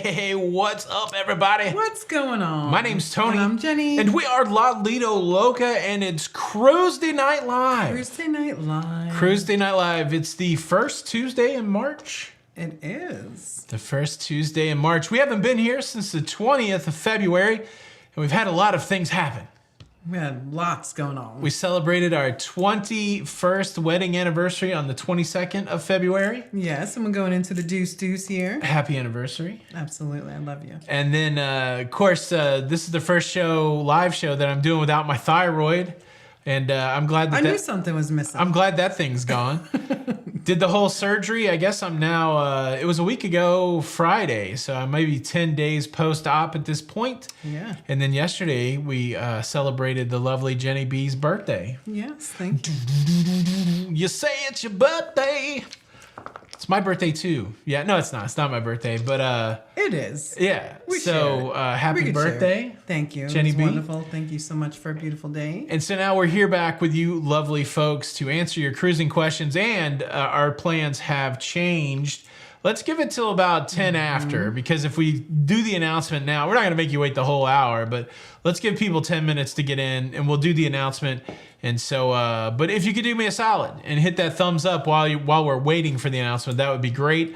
Hey, what's up, everybody? What's going on? My name's Tony. And I'm Jenny. And we are La Lido Loca, and it's Cruise-Day Night Live. Cruise-Day Night Live. Cruise-Day Night Live. It's the first Tuesday in March. It is. The first Tuesday in March. We haven't been here since the 20th of February, and we've had a lot of things happen. We had lots going on. We celebrated our 21st wedding anniversary on the 22nd of February. Yes, and we're going into the deuce here. Happy anniversary. Absolutely, I love you. And then, of course, this is the first live show that I'm doing without my thyroid. And I'm glad that I knew something was missing. I'm glad that thing's gone. Did the whole surgery. I guess I'm now, it was a week ago Friday, so I'm maybe 10 days post-op at this point. Yeah. And then yesterday, we celebrated the lovely Jenny B's birthday. Yes, thank you. You say it's your birthday. It's my birthday too. Yeah, no, it's not. It's not my birthday, but it is. Yeah. Happy birthday. Share. Thank you. Jenny B. Wonderful. Thank you so much for a beautiful day. And so now we're here back with you lovely folks to answer your cruising questions, and our plans have changed. Let's give it till about 10 after, because if we do the announcement now, we're not going to make you wait the whole hour, but let's give people 10 minutes to get in, and we'll do the announcement. And so, but if you could do me a solid and hit that thumbs up while we're waiting for the announcement, that would be great.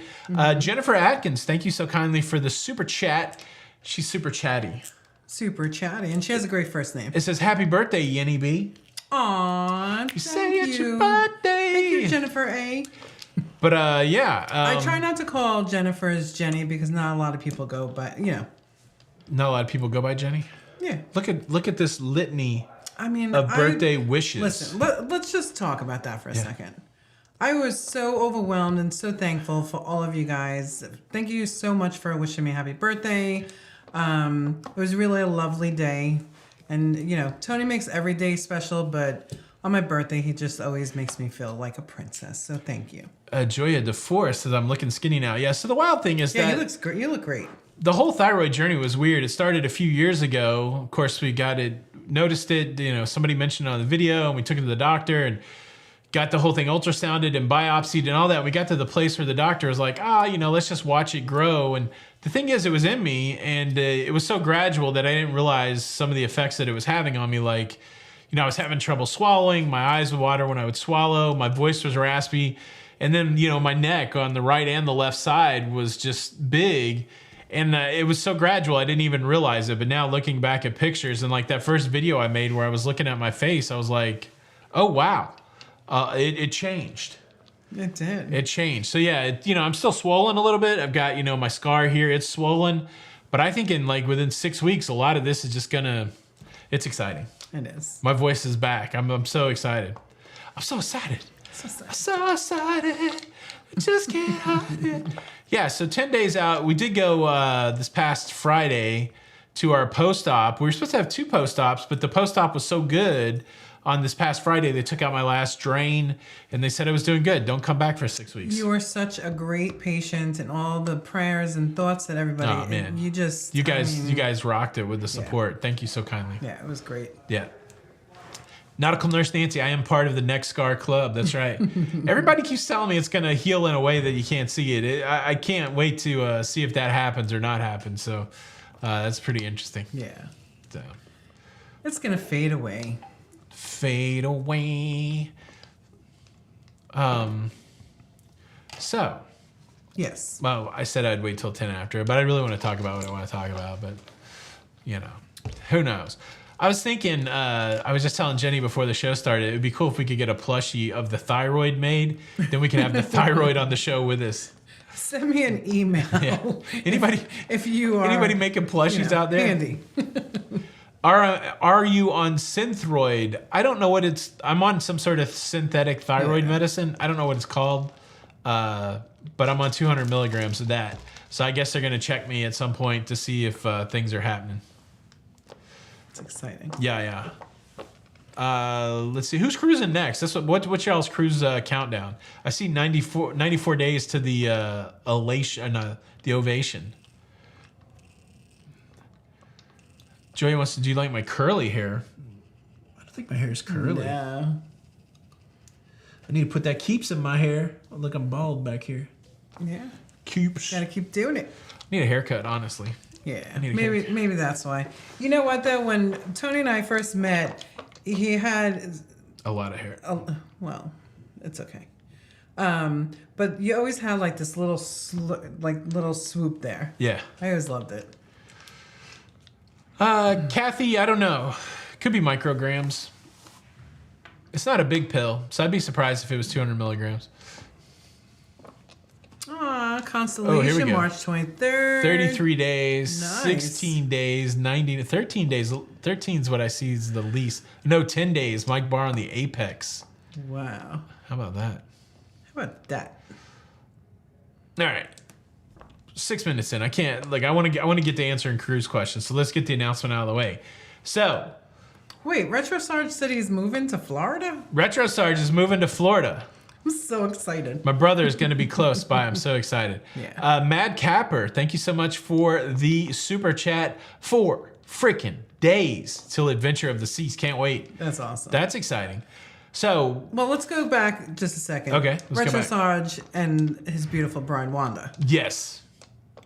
Jennifer Atkins, thank you so kindly for the super chat. She's super chatty. Super chatty, and she has a great first name. It says, happy birthday, Yenny B. Aw, You say it's your birthday. Thank you, Jennifer A. But yeah. I try not to call Jennifer's Jenny because not a lot of people go by, Not a lot of people go by Jenny? Yeah. Look at this litany of birthday wishes. Listen, let's just talk about that for a second. I was so overwhelmed and so thankful for all of you guys. Thank you so much for wishing me happy birthday. It was really a lovely day. And, Tony makes every day special, but on my birthday, he just always makes me feel like a princess. So thank you. Joya DeForest says I'm looking skinny now. Yeah, so the wild thing is that... he looks great. You look great. The whole thyroid journey was weird. It started a few years ago. Of course, we noticed it. Somebody mentioned it on the video, and we took it to the doctor and got the whole thing ultrasounded and biopsied and all that. We got to the place where the doctor was like, let's just watch it grow. And the thing is, it was in me, and it was so gradual that I didn't realize some of the effects that it was having on me. Like, I was having trouble swallowing. My eyes would water when I would swallow. My voice was raspy. And then, my neck on the right and the left side was just big. And it was so gradual, I didn't even realize it. But now looking back at pictures and like that first video I made where I was looking at my face, I was like, oh, wow. It changed. It did. It changed. So yeah, I'm still swollen a little bit. I've got, my scar here, it's swollen. But I think within 6 weeks, a lot of this is just it's exciting. It is. My voice is back. I'm so excited. I'm so excited. So excited. I just can't hide it. Yeah, so 10 days out. We did go this past Friday to our post-op. We were supposed to have 2 post-ops, but the post-op was so good on this past Friday, they took out my last drain, and they said I was doing good. Don't come back for 6 weeks. You are such a great patient, and all the prayers and thoughts that everybody... Oh, man. You guys rocked it with the support. Yeah. Thank you so kindly. Yeah, it was great. Yeah. Nautical Nurse Nancy, I am part of the Neck Scar Club. That's right. Everybody keeps telling me it's going to heal in a way that you can't see it. I can't wait to see if that happens or not happens. So that's pretty interesting. Yeah. So. It's going to fade away. Fade away. So. Yes. Well, I said I'd wait till 10 after, but I really want to talk about what I want to talk about. But, who knows? I was thinking, I was just telling Jenny before the show started, it would be cool if we could get a plushie of the thyroid made. Then we can have the thyroid on the show with us. Send me an email. Yeah. Anybody making plushies out there? Handy. Are you on Synthroid? I don't know what it's... I'm on some sort of synthetic thyroid medicine. I don't know what it's called. But I'm on 200 milligrams of that. So I guess they're going to check me at some point to see if things are happening. Exciting. Yeah. Let's see who's cruising next. What's y'all's cruise countdown? I see 94 days to the the ovation. Joey wants to do you like my curly hair? I don't think my hair is curly. Yeah. I need to put that keeps in my hair. Look, I'm bald back here. Yeah. Cubes. Gotta keep doing it. Need a haircut, honestly. Yeah, need a maybe that's why. You know what though? When Tony and I first met, he had A lot of hair. well, it's okay. But you always had like this little little swoop there. Yeah. I always loved it. Kathy, I don't know. Could be micrograms. It's not a big pill, so I'd be surprised if it was 200 milligrams. Constellation, go. March 23rd. 33 days, Nice. 16 days, 90, 13 days. 13 is what I see is the least. No, 10 days. Mike Barr on the Apex. Wow. How about that? How about that? All right. 6 minutes in. I can't, I want to get to answering Crew's questions. So let's get the announcement out of the way. So, Wait, Retro Sarge said he's moving to Florida? Retro Sarge is moving to Florida. I'm so excited. My brother is going to be close by. I'm so excited. Yeah. Mad Capper, thank you so much for the super chat. 4 freaking days till Adventure of the Seas. Can't wait. That's awesome. That's exciting. So, Well, let's go back just a second. Okay, let's go Retro back. Sarge and his beautiful bride Wanda yes,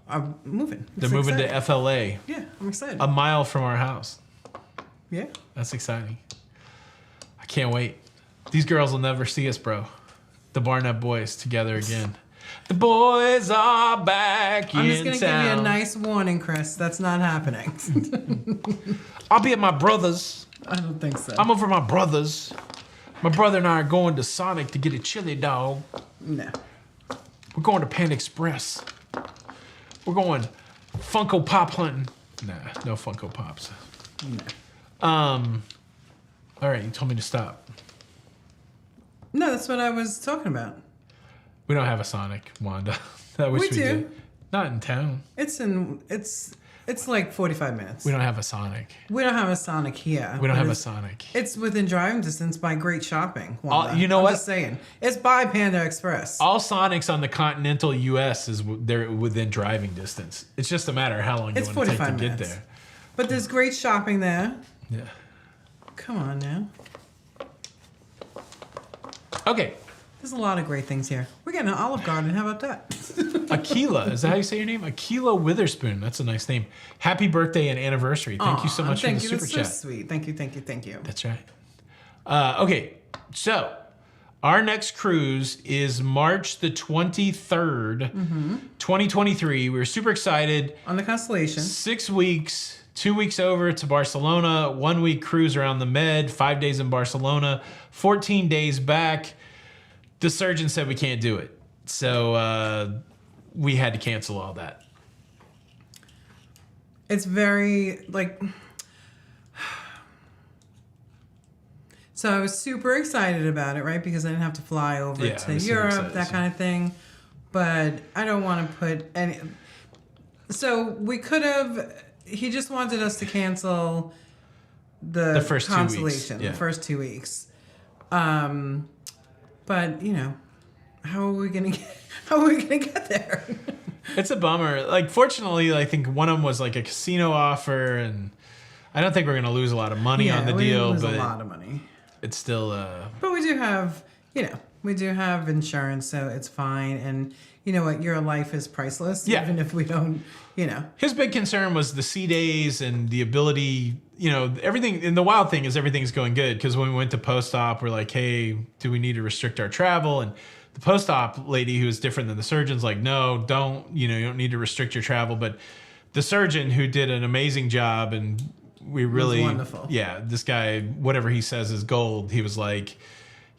are moving. they're It's moving exciting. to FLA, Yeah, I'm excited. a mile from our house. Yeah. That's exciting. I can't wait. These girls will never see us, bro. The Barnett boys together again. The boys are back I'm in just going to give you a town. nice warning, Chris. That's not happening. I'll be at my brother's. I don't think so. I'm over at my brother's. My brother and I are going to Sonic to get a chili dog. No. We're going to Pan Express. We're going Funko Pop hunting. Nah, no Funko Pops. No. All right, you told me to stop. No, that's what I was talking about. We don't have a Sonic, Wanda. I wish We we do. did. Not in town. It's like 45 minutes. We don't have a Sonic. We don't have a Sonic here. We don't but have a it's- Sonic. It's within driving distance by Great Shopping. Wanda. You know I'm what? just saying. It's by Panda Express. All Sonics on the continental U.S. they're within driving distance. It's just a matter of how long you It's want to take to 45 get minutes. there. But there's great shopping there. Yeah. Come on now. Okay. There's a lot of great things here. We're getting an Olive Garden. How about that? Aquila, is that how you say your name? Aquila Witherspoon. That's a nice name. Happy birthday and anniversary. Thank you so Aw, much for the thank you. super That's chat. so sweet. Thank you, thank you, thank you. That's right. Okay, so our next cruise is March the 23rd, 2023. We're super excited. On the Constellation. 6 weeks, 2 weeks over to Barcelona, 1 week cruise around the Med, 5 days in Barcelona, 14 days back. The surgeon said we can't do it. So we had to cancel all that. It's very, so I was super excited about it, right? Because I didn't have to fly over Yeah, I to was super Europe, excited that too. kind of thing. But I don't want to put any... So we could have... He just wanted us to cancel the first 2 weeks, Constellation, yeah. the first 2 weeks. But, how are we going to get there? It's a bummer. Fortunately, I think one of them was a casino offer, and I don't think we're going to lose a lot of money on the we deal, lose but a lot of money. it's still... But we do have, we do have insurance, so it's fine. And you know what? Your life is priceless, Yeah. even if we don't, His big concern was the sea days and the ability, everything. And the wild thing is everything's going good, because when we went to post-op, we're like, hey, do we need to restrict our travel? And the post-op lady, who is different than the surgeon's like, no, don't, you don't need to restrict your travel. But the surgeon, who did an amazing job, and we really, wonderful. Yeah, this guy, whatever he says is gold. He was like,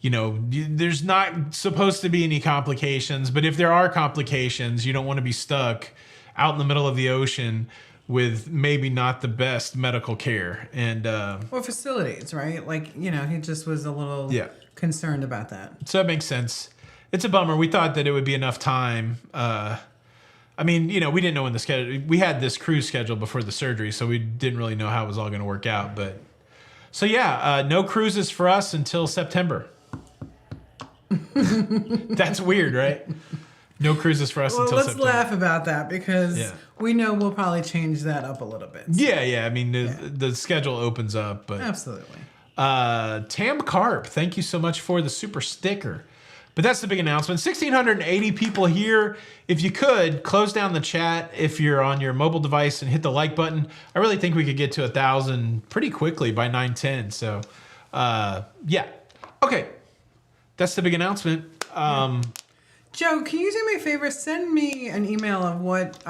there's not supposed to be any complications, but if there are complications, you don't want to be stuck out in the middle of the ocean with maybe not the best medical care. And or facilities, right? He just was a little concerned about that. so that makes sense. It's a bummer. We thought that it would be enough time. We didn't know when the schedule, we had this cruise scheduled before the surgery, so we didn't really know how it was all going to work out. But so no cruises for us until September. That's weird, right? No cruises for us until Let's September. laugh about that, because we know we'll probably change that up a little bit. Yeah. The schedule opens up, but Absolutely. Tam Carp, thank you so much for the super sticker. But that's the big announcement. 1,680 people here. If you could, close down the chat if you're on your mobile device and hit the like button. I really think we could get to 1,000 pretty quickly by 9:10. So, yeah. Okay. That's the big announcement. Joe, can you do me a favor? Send me an email of what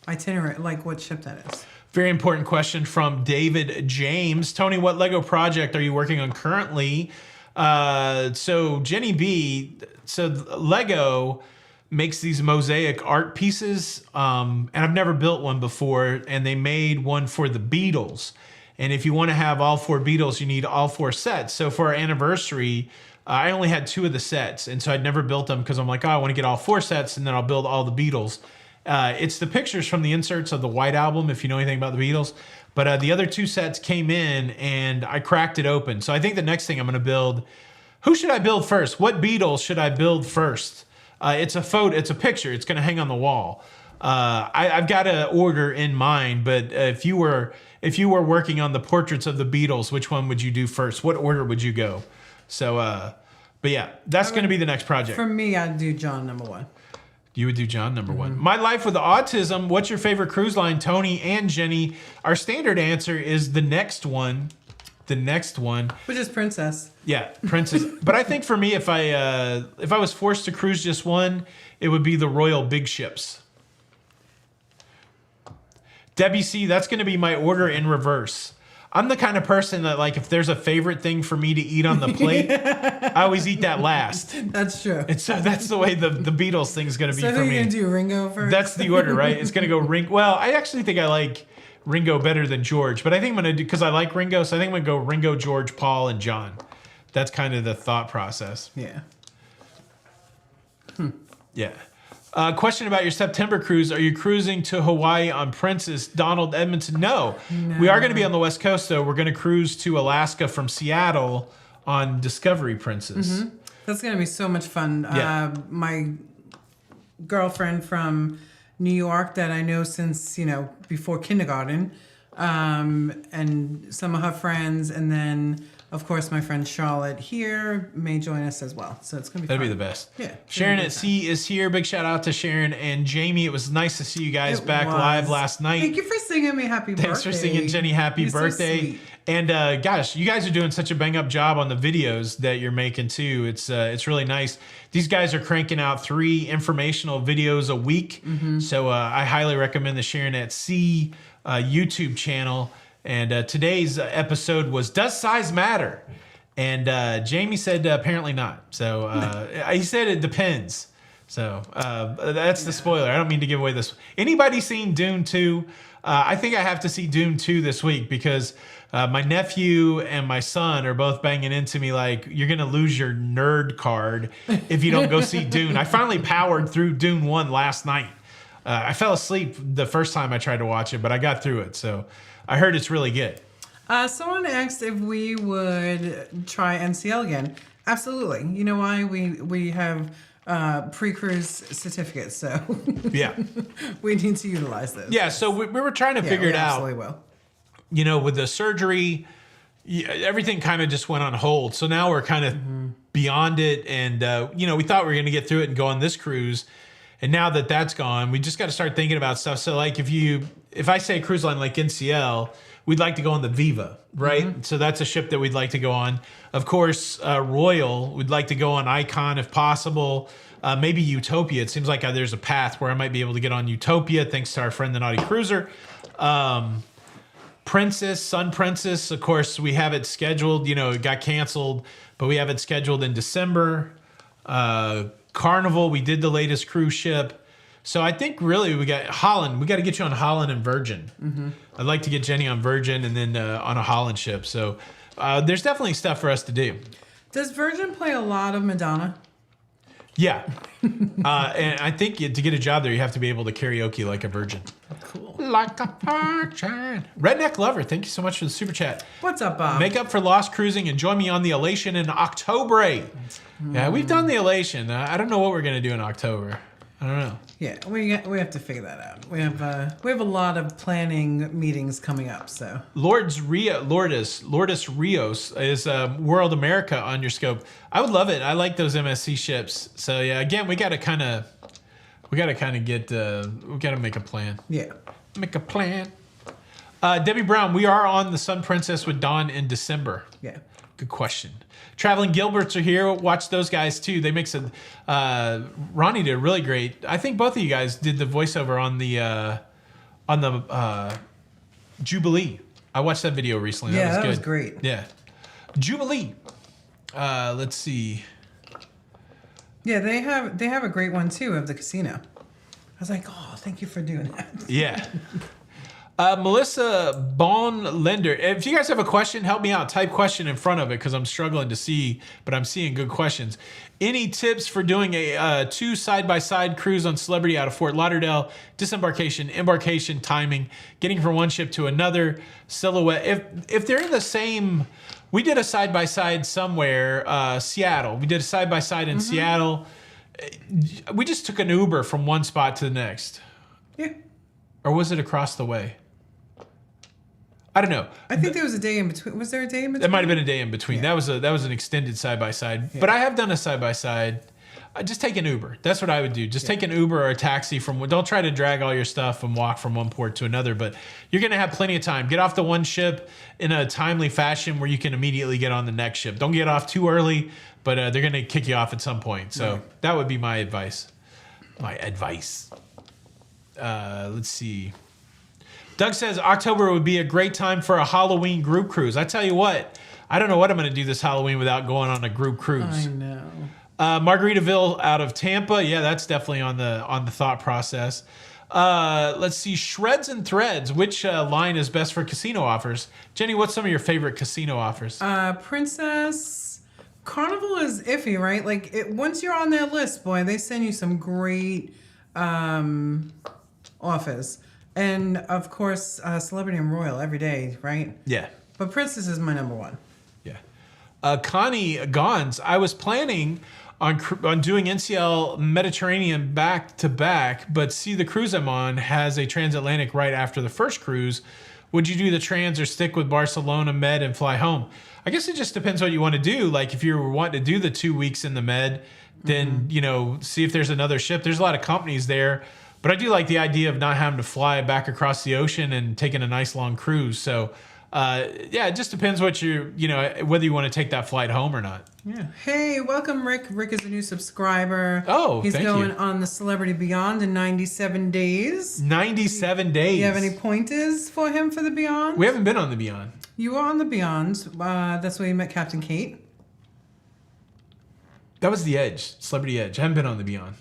itinerary, like what ship that is. Very important question from David James. Tony, what Lego project are you working on currently? So Jenny B, so Lego makes these mosaic art pieces, and I've never built one before, and they made one for the Beatles. And if you want to have all 4 Beatles, you need all 4 sets. So for our anniversary, I only had 2 of the sets, and so I'd never built them because I'm like, oh, I want to get all 4 sets, and then I'll build all the Beatles. It's the pictures from the inserts of the White Album, if you know anything about the Beatles. But the other 2 sets came in, and I cracked it open. So I think the next thing I'm going to build, who should I build first? What Beatles should I build first? It's a photo, it's a picture. It's going to hang on the wall. I've got an order in mind, but if you were working on the portraits of the Beatles, which one would you do first? What order would you go? So, but yeah, that's going to be the next project. For me, I'd do John number 1. You would do John number 1. My Life with Autism. What's your favorite cruise line, Tony and Jenny? Our standard answer is the next one. The next one. Which is Princess. Yeah, Princess. But I think for me, if I was forced to cruise just one, it would be the Royal Big Ships. Debbie C, that's going to be my order in reverse. I'm the kind of person that, like, if there's a favorite thing for me to eat on the plate, I always eat that last. That's true. And so that's the way the Beatles thing's going to be for me. So you're going to do Ringo first? That's the order, right? It's going to go Ringo. Well, I actually think I like Ringo better than George, but I think I'm going to do, because I like Ringo, so I think I'm going to go Ringo, George, Paul, and John. That's kind of the thought process. Yeah. Yeah. Question about your September cruise. Are you cruising to Hawaii on Princess? Donald Edmondson. No. We are going to be on the West Coast, though. We're going to cruise to Alaska from Seattle on Discovery Princess. That's going to be so much fun. Yeah. My girlfriend from New York that I know since, before kindergarten, and some of her friends, and then, of course, my friend Charlotte here may join us as well. So it's going to be That'd fun. be the best. Yeah. Sharon at C is here. Big shout out to Sharon and Jamie. It was nice to see you guys back live last night. Thank you for singing me happy birthday. Thanks for singing Jenny happy birthday. So sweet. And gosh, you guys are doing such a bang up job on the videos that you're making too. It's really nice. These guys are cranking out 3 informational videos a week. So I highly recommend the Sharon at C YouTube channel. And today's episode was, does size matter? And Jamie said apparently not. So he said it depends. So that's the spoiler. I don't mean to give away this. Anybody seen Dune 2? I think I have to see Dune 2 this week because my nephew and my son are both banging into me like, you're going to lose your nerd card if you don't go see Dune. I finally powered through Dune 1 last night. I fell asleep the first time I tried to watch it, but I got through it. So I heard it's really good. Someone asked if we would try NCL again. Absolutely. You know why? We have pre-cruise certificates, so Yeah. we need to utilize those. Yeah, so we were trying to figure it out. Absolutely will. With the surgery, everything kind of just went on hold. So now we're kind of beyond it. And, we thought we were going to get through it and go on this cruise. And now that that's gone, we just got to start thinking about stuff. So like if I say a cruise line like NCL, we'd like to go on the Viva, right? So that's a ship that we'd like to go on. Of course, Royal, we'd like to go on Icon if possible. Maybe Utopia. It seems like there's a path where I might be able to get on Utopia thanks to our friend, the Naughty Cruiser. Princess, Sun Princess, of course, we have it scheduled. It got canceled, but we have it scheduled in December. Carnival, we did the latest cruise ship. So I think really we got Holland. We got to get you on Holland and Virgin. I'd like to get Jenny on Virgin and then on a Holland ship. So there's definitely stuff for us to do. Does Virgin play a lot of Madonna? Yeah. And I think to get a job there, you have to be able to karaoke like a virgin. Cool. Like a virgin. Redneck Lover, thank you so much for the super chat. What's up, Bob? Make up for lost cruising and join me on the Elation in October. Yeah, we've done the Elation. I don't know what we're going to do in October. I don't know. Yeah, we have to figure that out. We have a lot of planning meetings coming up. So Lourdes Rios is World America on your scope. I would love it. I like those MSC ships. So yeah, again, we gotta kind of make a plan. Yeah, make a plan. Debbie Brown, we are on the Sun Princess with Dawn in December. Yeah. Good question. Traveling Gilberts are here. Watch those guys too. They make some. Ronnie did really great. I think both of you guys did the voiceover on the Jubilee. I watched that video recently. That was was good. great. Yeah, Jubilee. Let's see. Yeah, they have a great one too of the casino. I was like, oh, thank you for doing that. Yeah. Melissa Bonlender, if you guys have a question, help me out. Type question in front of it because I'm struggling to see, but I'm seeing good questions. Any tips for doing a 2 side-by-side cruise on Celebrity out of Fort Lauderdale? Disembarkation, embarkation, timing, getting from one ship to another, silhouette. If they're in the same, we did a side-by-side somewhere, Seattle. We did a side-by-side in Seattle. We just took an Uber from one spot to the next. Yeah. Or was it across the way? I don't know. I think there was a day in between. Was there a day in between? There might have been a day in between. Yeah. That was an extended side by side. But I have done a side by side. Just take an Uber. That's what I would do. Just take an Uber or a taxi from. Don't try to drag all your stuff and walk from one port to another. But you're gonna have plenty of time. Get off the one ship in a timely fashion where you can immediately get on the next ship. Don't get off too early, but they're gonna kick you off at some point. So that would be my advice. Let's see. Doug says October would be a great time for a Halloween group cruise. I tell you what, I don't know what I'm going to do this Halloween without going on a group cruise. I know. Margaritaville out of Tampa. Yeah, that's definitely on the thought process. Let's see. Shreds and Threads. Which line is best for casino offers? Jenny, what's some of your favorite casino offers? Princess. Carnival is iffy, right? Like once you're on their list, boy, they send you some great offers. And of course, Celebrity and Royal every day, right? Yeah. But Princess is my number one. Yeah. Connie Gons, I was planning on doing NCL Mediterranean back to back, but see the cruise I'm on has a transatlantic right after the first cruise. Would you do the trans or stick with Barcelona Med and fly home? I guess it just depends what you want to do. Like if you're wanting to do the 2 weeks in the Med, then, see if there's another ship. There's a lot of companies there. But I do like the idea of not having to fly back across the ocean and taking a nice long cruise. So, it just depends what whether you want to take that flight home or not. Yeah. Hey, welcome, Rick. Rick is a new subscriber. Oh, he's thank going you. on the Celebrity Beyond in 97 days. 97 days. Do you have any pointers for him for the Beyond? We haven't been on the Beyond. You were on the Beyond. That's where you met Captain Kate. That was the Edge, Celebrity Edge. I haven't been on the Beyond.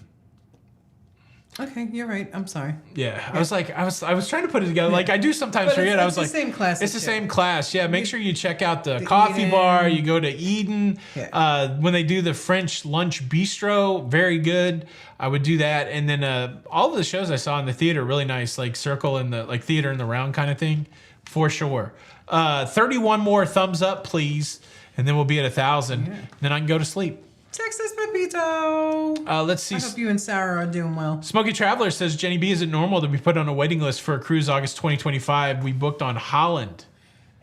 Okay, you're right. I'm sorry. Yeah, I was like, I was trying to put it together. Like I do sometimes forget. I was like, it's the same class. It's the same class. Yeah, make sure you check out the coffee Eden. bar. You go to Eden. Yeah. When they do the French lunch bistro, very good. I would do that, and then all of the shows I saw in the theater really nice, like Circle and the like theater in the round kind of thing, for sure. 31 more thumbs up, please, and then we'll be at 1,000. Yeah. Then I can go to sleep. Texas Pepito. Let's see. I hope you and Sarah are doing well. Smoky Traveler says, Jenny B, is it normal to be put on a waiting list for a cruise August 2025? We booked on Holland.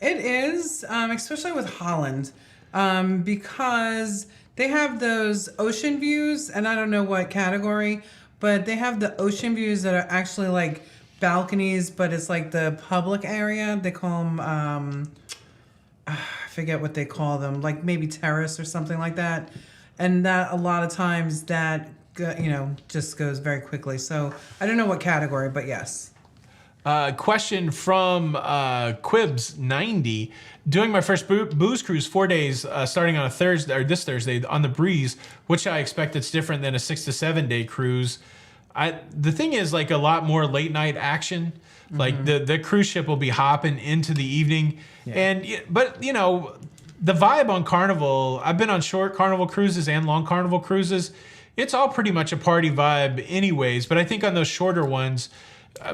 It is, especially with Holland, because they have those ocean views, and I don't know what category, but they have the ocean views that are actually like balconies, but it's like the public area. They call them, I forget what they call them, like maybe terrace or something like that. And that a lot of times that, just goes very quickly. So I don't know what category, but yes. Question from Quibs90. Doing my first booze cruise 4 days, starting on a Thursday or this Thursday on the Breeze, which I expect it's different than a 6 to 7 day cruise. The thing is like a lot more late night action. Like the cruise ship will be hopping into the evening, but the vibe on Carnival, I've been on short Carnival cruises and long Carnival cruises. It's all pretty much a party vibe anyways, but I think on those shorter ones,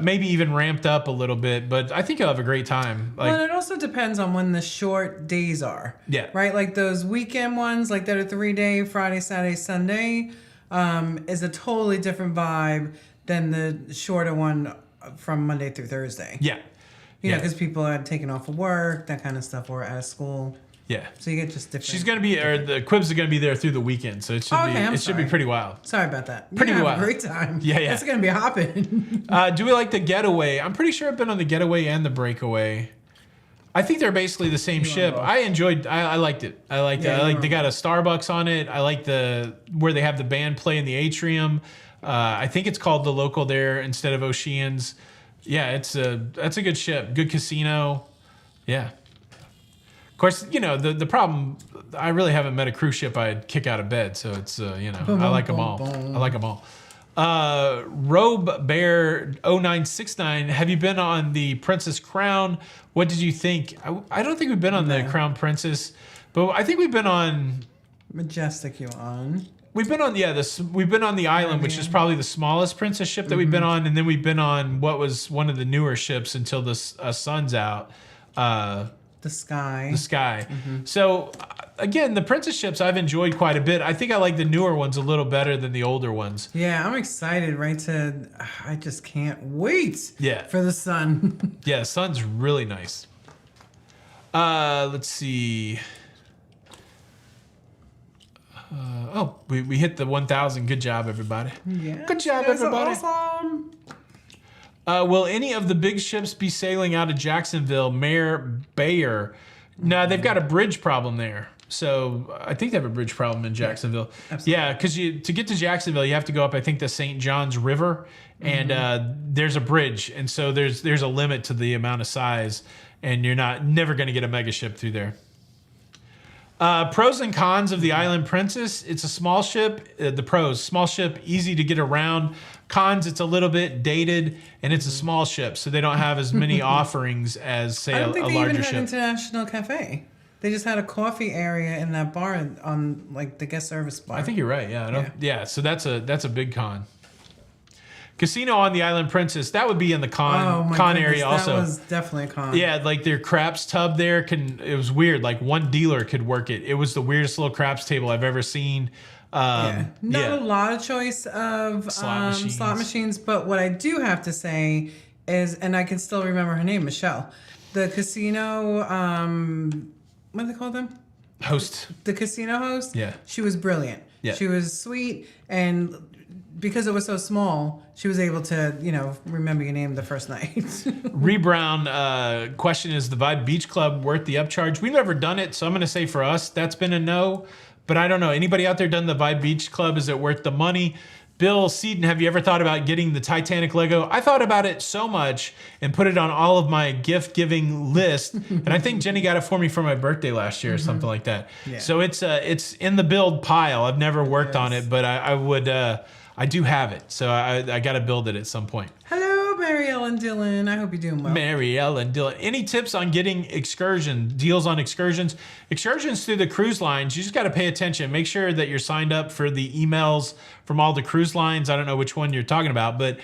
maybe even ramped up a little bit, but I think you'll have a great time. Well, and it also depends on when the short days are. Yeah. Right? Like those weekend ones, like that are 3 day, Friday, Saturday, Sunday, is a totally different vibe than the shorter one from Monday through Thursday. Yeah. You know, because people are taking off of work, that kind of stuff, or out of school. Yeah. So you get just different. She's going to be, or the Quibs are going to be there through the weekend, so it should be pretty wild. Sorry about that. Pretty You're gonna wild. have a great time. Yeah. It's going to be hopping. Do we like the Getaway? I'm pretty sure I've been on the Getaway and the Breakaway. I think they're basically the same ship. I liked it. I liked it. They got a Starbucks on it. I like where they have the band play in the atrium. I think it's called the Local there instead of Oceans. Yeah, that's a good ship. Good casino. Yeah. Of course, you know, the problem, I really haven't met a cruise ship I'd kick out of bed. So it's, you know, I like them all. I like them all. Robe Bear 0969, have you been on the Princess Crown? What did you think? I don't think we've been on the Crown Princess, but I think we've been on Majestic. You on? We've been on we've been on the Island, which is probably the smallest princess ship that we've been on, and then we've been on what was one of the newer ships until the sun's out. The Sky. The Sky. So again, the princess ships I've enjoyed quite a bit. I think I like the newer ones a little better than the older ones. Yeah, I'm excited. I just can't wait. Yeah. For the sun. Yeah, the sun's really nice. Let's see. We hit the 1,000. Good job, everybody. Yeah. Good job, everybody. Awesome. Will any of the big ships be sailing out of Jacksonville, Mayor Bayer? No, they've got a bridge problem there. So I think they have a bridge problem in Jacksonville. Yeah, because to get to Jacksonville, you have to go up, I think, the St. Johns River, and there's a bridge, and so there's a limit to the amount of size, and you're never going to get a mega ship through there. Pros and cons of the Island Princess. It's a small ship. The pros, small ship, easy to get around. Cons, it's a little bit dated, and it's a small ship, so they don't have as many offerings as, say, a larger ship. I don't think they even had International Cafe. They just had a coffee area in that bar on like the guest service bar. I think you're right. Yeah, so that's a big con. Casino on the Island Princess, that would be in the con area also. That was definitely a con. Yeah, like their craps tub there it was weird. Like one dealer could work it. It was the weirdest little craps table I've ever seen. Not a lot of choice of slot machines, but what I do have to say is, and I can still remember her name, Michelle. The casino, what do they call them? Host. The casino host? Yeah. She was brilliant. Yeah. She was sweet, and because it was so small, she was able to, remember your name the first night. Ree Brown, question, is the Vibe Beach Club worth the upcharge? We've never done it, so I'm going to say for us, that's been a no. But I don't know. Anybody out there done the Vibe Beach Club? Is it worth the money? Bill Seaton, have you ever thought about getting the Titanic Lego? I thought about it so much and put it on all of my gift-giving list. And I think Jenny got it for me for my birthday last year or something like that. Yeah. So it's in the build pile. I've never worked on it, but I do have it. So I got to build it at some point. Hello, Mary Ellen Dillon. I hope you're doing well. Mary Ellen Dillon. Any tips on getting deals on excursions? Excursions through the cruise lines, you just got to pay attention. Make sure that you're signed up for the emails from all the cruise lines. I don't know which one you're talking about, but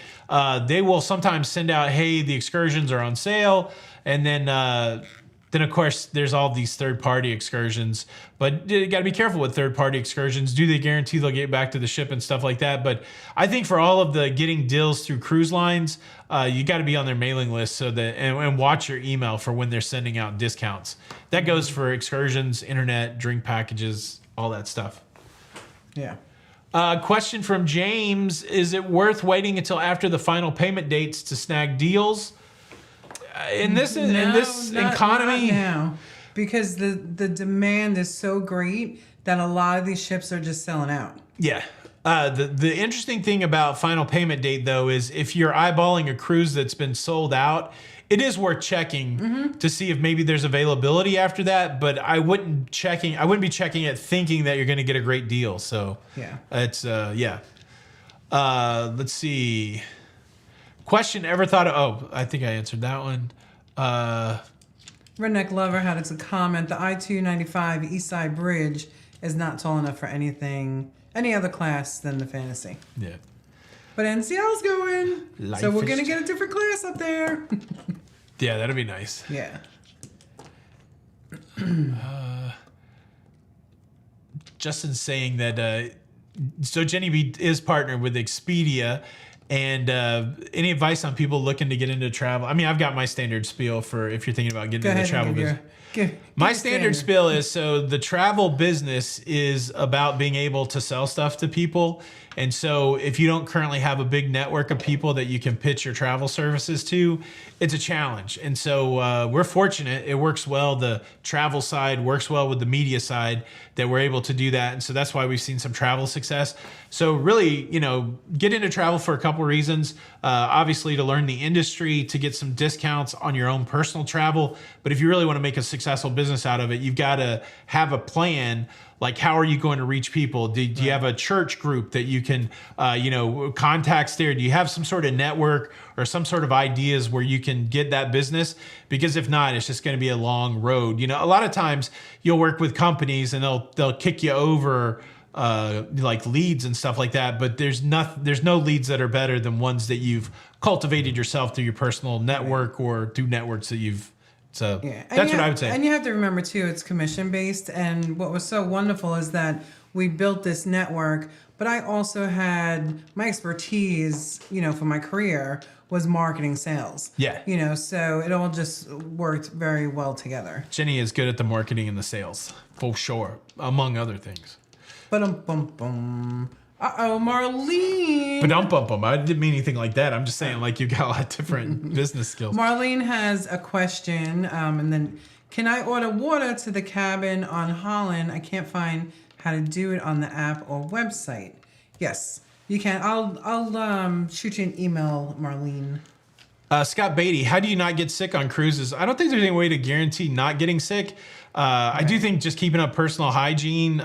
they will sometimes send out, hey, the excursions are on sale. And then of course, there's all these third-party excursions. But you got to be careful with third-party excursions. Do they guarantee they'll get back to the ship and stuff like that? But I think for all of the getting deals through cruise lines, you got to be on their mailing list so that and watch your email for when they're sending out discounts. That goes for excursions, internet, drink packages, all that stuff. Yeah. Question from James: is it worth waiting until after the final payment dates to snag deals? In this economy, not now, because the demand is so great that a lot of these ships are just selling out. Yeah. The interesting thing about final payment date, though, is if you're eyeballing a cruise that's been sold out, it is worth checking to see if maybe there's availability after that. But I wouldn't be checking it thinking that you're going to get a great deal. So yeah, it's let's see. Question, ever thought of... Oh, I think I answered that one. Redneck Lover had a comment. The I-295 East Side Bridge is not tall enough for any other class than the Fantasy. Yeah. But NCL's going. So we're going to get a different class up there. Yeah, that'd be nice. Yeah. Justin's saying that... so Jenny B is partnered with Expedia, And any advice on people looking to get into travel? I mean, I've got my standard spiel for if you're thinking about getting into the travel business. My standard spiel is, so the travel business is about being able to sell stuff to people. And so if you don't currently have a big network of people that you can pitch your travel services to, it's a challenge. And so we're fortunate. It works well. The travel side works well with the media side, that we're able to do that. And so that's why we've seen some travel success. So really, get into travel for a couple reasons. Obviously to learn the industry, to get some discounts on your own personal travel. But if you really want to make a successful business out of it, you've got to have a plan. Like, how are you going to reach people? Do you have a church group that you can, contacts there? Do you have some sort of network or some sort of ideas where you can get that business? Because if not, it's just going to be a long road. A lot of times you'll work with companies and they'll kick you over like leads and stuff like that. But there's no leads that are better than ones that you've cultivated yourself through your personal network or through networks that you've. So that's what I would say. And you have to remember too, it's commission based. And what was so wonderful is that we built this network, but I also had my expertise, for my career was marketing sales. Yeah. So it all just worked very well together. Jenny is good at the marketing and the sales, for sure, among other things. Ba-dum-bum-bum. Uh-oh, Marlene. Ba-dum-bum-bum. I didn't mean anything like that. I'm just saying, like, you've got a lot of different business skills. Marlene has a question, and then, can I order water to the cabin on Holland? I can't find how to do it on the app or website. Yes, you can. I'll shoot you an email, Marlene. Scott Beatty, how do you not get sick on cruises? I don't think there's any way to guarantee not getting sick. I do think just keeping up personal hygiene,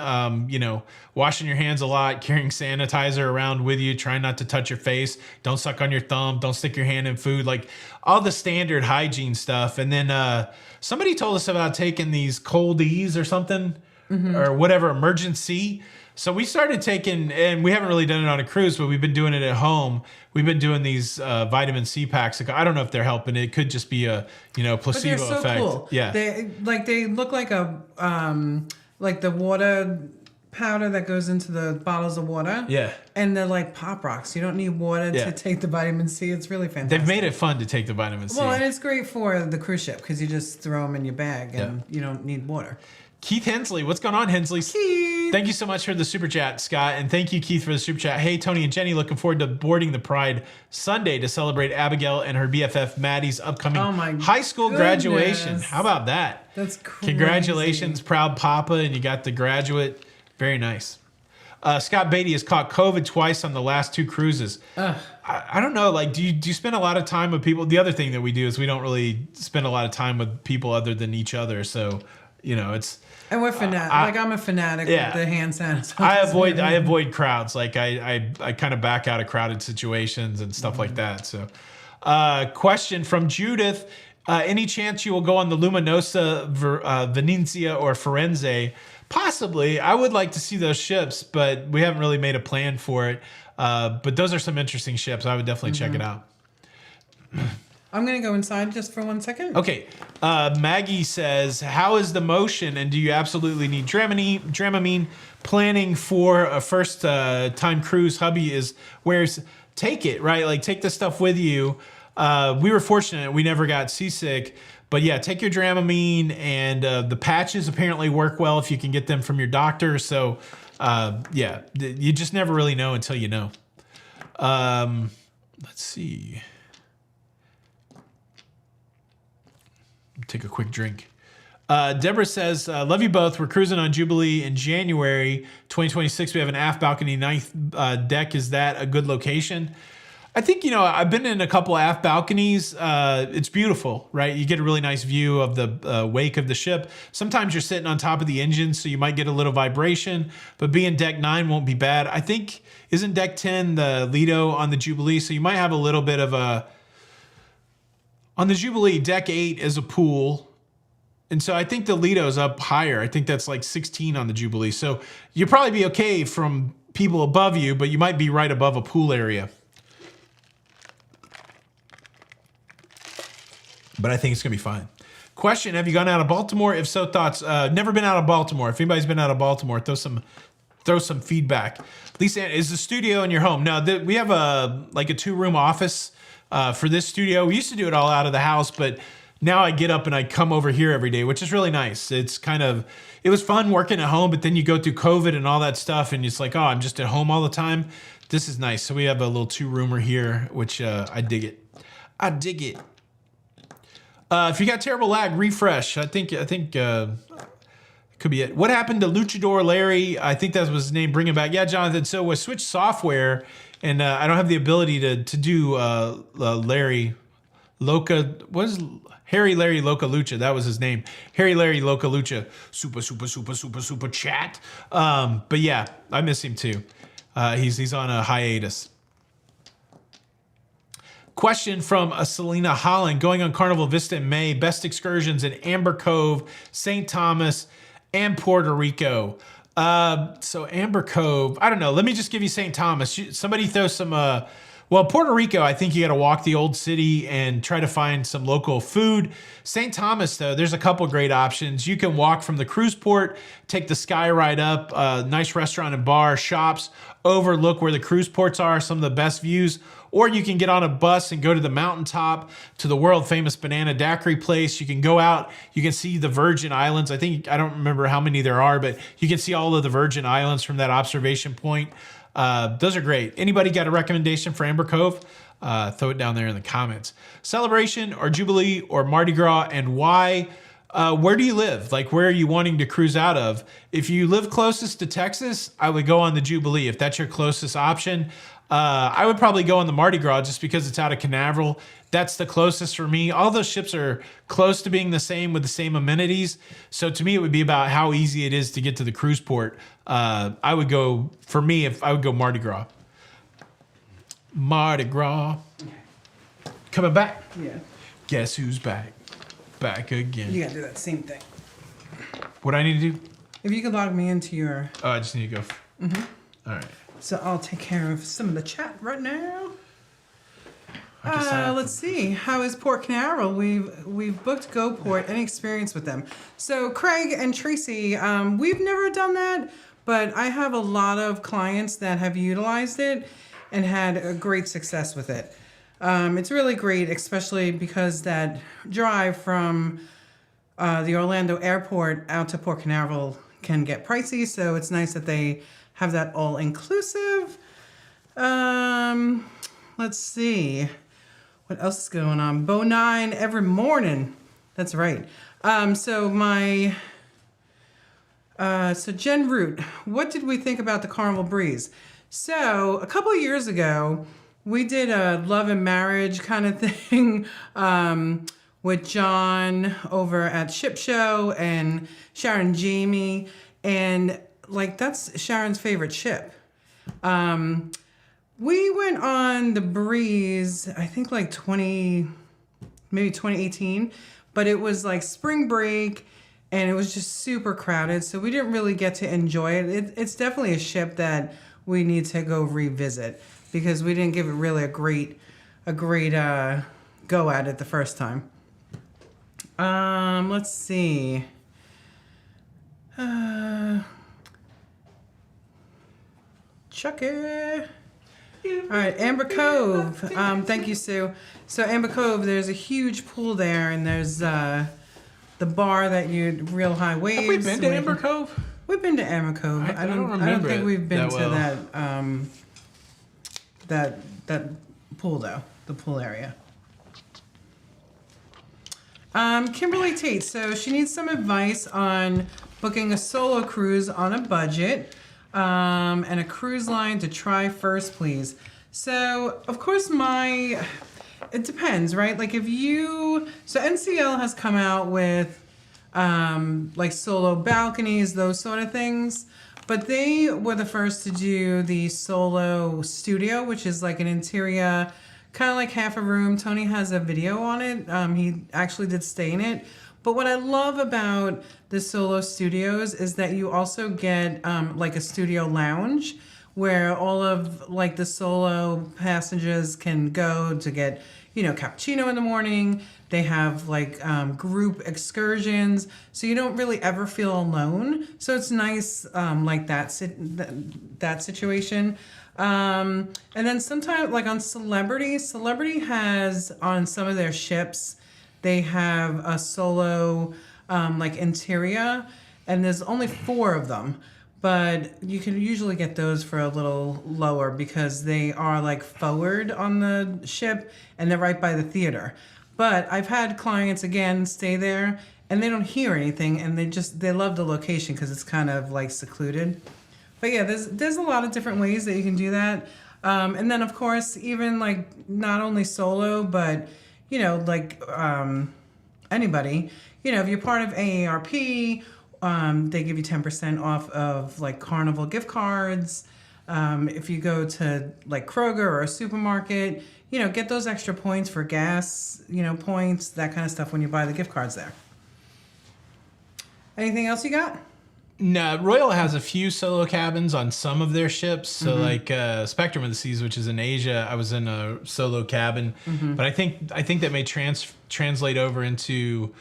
washing your hands a lot, carrying sanitizer around with you, trying not to touch your face, don't suck on your thumb, don't stick your hand in food, like all the standard hygiene stuff. And then somebody told us about taking these cold E's or something, or whatever, emergency. So we started taking, and we haven't really done it on a cruise, but we've been doing it at home. We've been doing these vitamin C packs. I don't know if they're helping. It could just be a placebo but they're so effect. Cool. Yeah, they look like a like the water powder that goes into the bottles of water. Yeah, and they're like pop rocks. You don't need water to take the vitamin C. It's really fantastic. They've made it fun to take the vitamin C. Well, and it's great for the cruise ship because you just throw them in your bag and you don't need water. Keith Hensley, what's going on, Hensley? Keith. Thank you so much for the super chat, Scott, and thank you, Keith, for the super chat. Hey, Tony and Jenny, looking forward to boarding the Pride Sunday to celebrate Abigail and her BFF Maddie's upcoming high school graduation. How about that? That's crazy. Congratulations, proud papa, and you got the graduate. Very nice. Scott Beatty has caught COVID twice on the last 2 cruises. I don't know. Like, do you spend a lot of time with people? The other thing that we do is we don't really spend a lot of time with people other than each other. So, it's. And we're fanatic. I'm a fanatic with the hand sanitizer. I avoid crowds. Like I kind of back out of crowded situations and stuff like that. So, question from Judith: any chance you will go on the Luminosa, Venezia, or Firenze? Possibly. I would like to see those ships, but we haven't really made a plan for it. But those are some interesting ships. I would definitely check it out. I'm going to go inside just for 1 second. Okay. Maggie says, how is the motion, and do you absolutely need Dramamine? Planning for a first time cruise. Hubby is, take it, right? Like, take this stuff with you. We were fortunate. We never got seasick. But yeah, take your Dramamine, and the patches apparently work well if you can get them from your doctor. So you just never really know until you know. Let's see. Take a quick drink. Deborah says, love you both. We're cruising on Jubilee in January 2026. We have an aft balcony, 9th deck. Is that a good location? I think, I've been in a couple aft balconies. It's beautiful, right? You get a really nice view of the wake of the ship. Sometimes you're sitting on top of the engine, so you might get a little vibration, but being deck 9 won't be bad. I think, isn't deck 10 the Lido on the Jubilee? So you might have a little bit of a... On the Jubilee, deck 8 is a pool. And so I think the Lido's up higher. I think that's like 16 on the Jubilee. So you'll probably be okay from people above you, but you might be right above a pool area. But I think it's going to be fine. Question, have you gone out of Baltimore? If so, thoughts? Never been out of Baltimore. If anybody's been out of Baltimore, throw some throw some feedback. Lisa, is the studio in your home? No, we have a 2-room office for this studio. We used to do it all out of the house, but now I get up and I come over here every day, which is really nice. It was fun working at home, but then you go through COVID and all that stuff, and it's like, oh, I'm just at home all the time. This is nice. So we have a little 2-roomer here, which I dig it. I dig it. If you got terrible lag, refresh. I think could be it. What happened to Luchador Larry? I think that was his name. Bring him back. Yeah, Jonathan. So with Switch software, and I don't have the ability to do Larry Loca. What is Harry Larry Loca Lucha? That was his name. Harry Larry Loca Lucha. Super chat. But yeah, I miss him too. He's on a hiatus. Question from Selena Holland. Going on Carnival Vista in May. Best excursions in Amber Cove, St. Thomas, and Puerto Rico. So Amber Cove, I don't know. Let me just give you St. Thomas. Somebody throw some, Puerto Rico, I think you got to walk the old city and try to find some local food. St. Thomas, though, there's a couple great options. You can walk from the cruise port, take the sky ride up, nice restaurant and bar, shops, overlook where the cruise ports are, some of the best views. Or you can get on a bus and go to the mountaintop to the world famous banana daiquiri place. You can go out, you can see the Virgin Islands. I don't remember how many there are, but you can see all of the Virgin Islands from that observation point. Those are great. Anybody got a recommendation for Amber Cove? Throw it down there in the comments. Celebration or Jubilee or Mardi Gras, and why? Where do you live? Like, where are you wanting to cruise out of? If you live closest to Texas, I would go on the Jubilee. If that's your closest option, I would probably go on the Mardi Gras just because it's out of Canaveral. That's the closest for me. All those ships are close to being the same with the same amenities. So to me, it would be about how easy it is to get to the cruise port. I would go Mardi Gras. Mardi Gras. Coming back. Yeah. Guess who's back? Back again. You gotta do that same thing. What do I need to do? If you could log me into your... Oh, I just need to go. All right. So I'll take care of some of the chat right now. Let's see. How is Port Canaveral? We've booked GoPort. Any experience with them? So Craig and Tracy, we've never done that, but I have a lot of clients that have utilized it and had a great success with it. It's really great, especially because that drive from the Orlando airport out to Port Canaveral can get pricey. So it's nice that they have that all inclusive. Let's see. What else is going on? Bo 9 every morning. That's right. So Jen Root, what did we think about the Carnival Breeze? So a couple of years ago, we did a love and marriage kind of thing with John over at Ship Show and Sharon Jamie. And like, that's Sharon's favorite ship. We went on the Breeze, I think like 2018, but it was like spring break and it was just super crowded. So we didn't really get to enjoy it. It's definitely a ship that we need to go revisit because we didn't give it really a great go at it the first time. Let's see. Chucky. All right, Amber Cove. Thank you, Sue. So Amber Cove, there's a huge pool there, and there's the bar that real high waves. Have we been to Amber Cove? We've been to Amber Cove. I don't think we've been to that pool though. The pool area. Kimberly Tate. So she needs some advice on booking a solo cruise on a budget. And a cruise line to try first, please. So, of course, it depends, right? Like so NCL has come out with, like solo balconies, those sort of things. But they were the first to do the solo studio, which is like an interior, kind of like half a room. Tony has a video on it. He actually did stay in it. But what I love about the solo studios is that you also get like a studio lounge where all of like the solo passengers can go to get, cappuccino in the morning. They have like group excursions, so you don't really ever feel alone. So it's nice, like that situation. And then sometimes, like on Celebrity has on some of their ships, they have a solo like interior, and there's only 4 of them. But you can usually get those for a little lower because they are like forward on the ship and they're right by the theater. But I've had clients again stay there and they don't hear anything, and they love the location because it's kind of like secluded. But yeah, there's a lot of different ways that you can do that. And then of course, even like not only solo, but like anybody, if you're part of AARP, they give you 10% off of like Carnival gift cards. If you go to like Kroger or a supermarket, get those extra points for gas, points, that kind of stuff when you buy the gift cards there. Anything else you got? No, Royal has a few solo cabins on some of their ships. So like Spectrum of the Seas, which is in Asia, I was in a solo cabin. But I think that may translate over into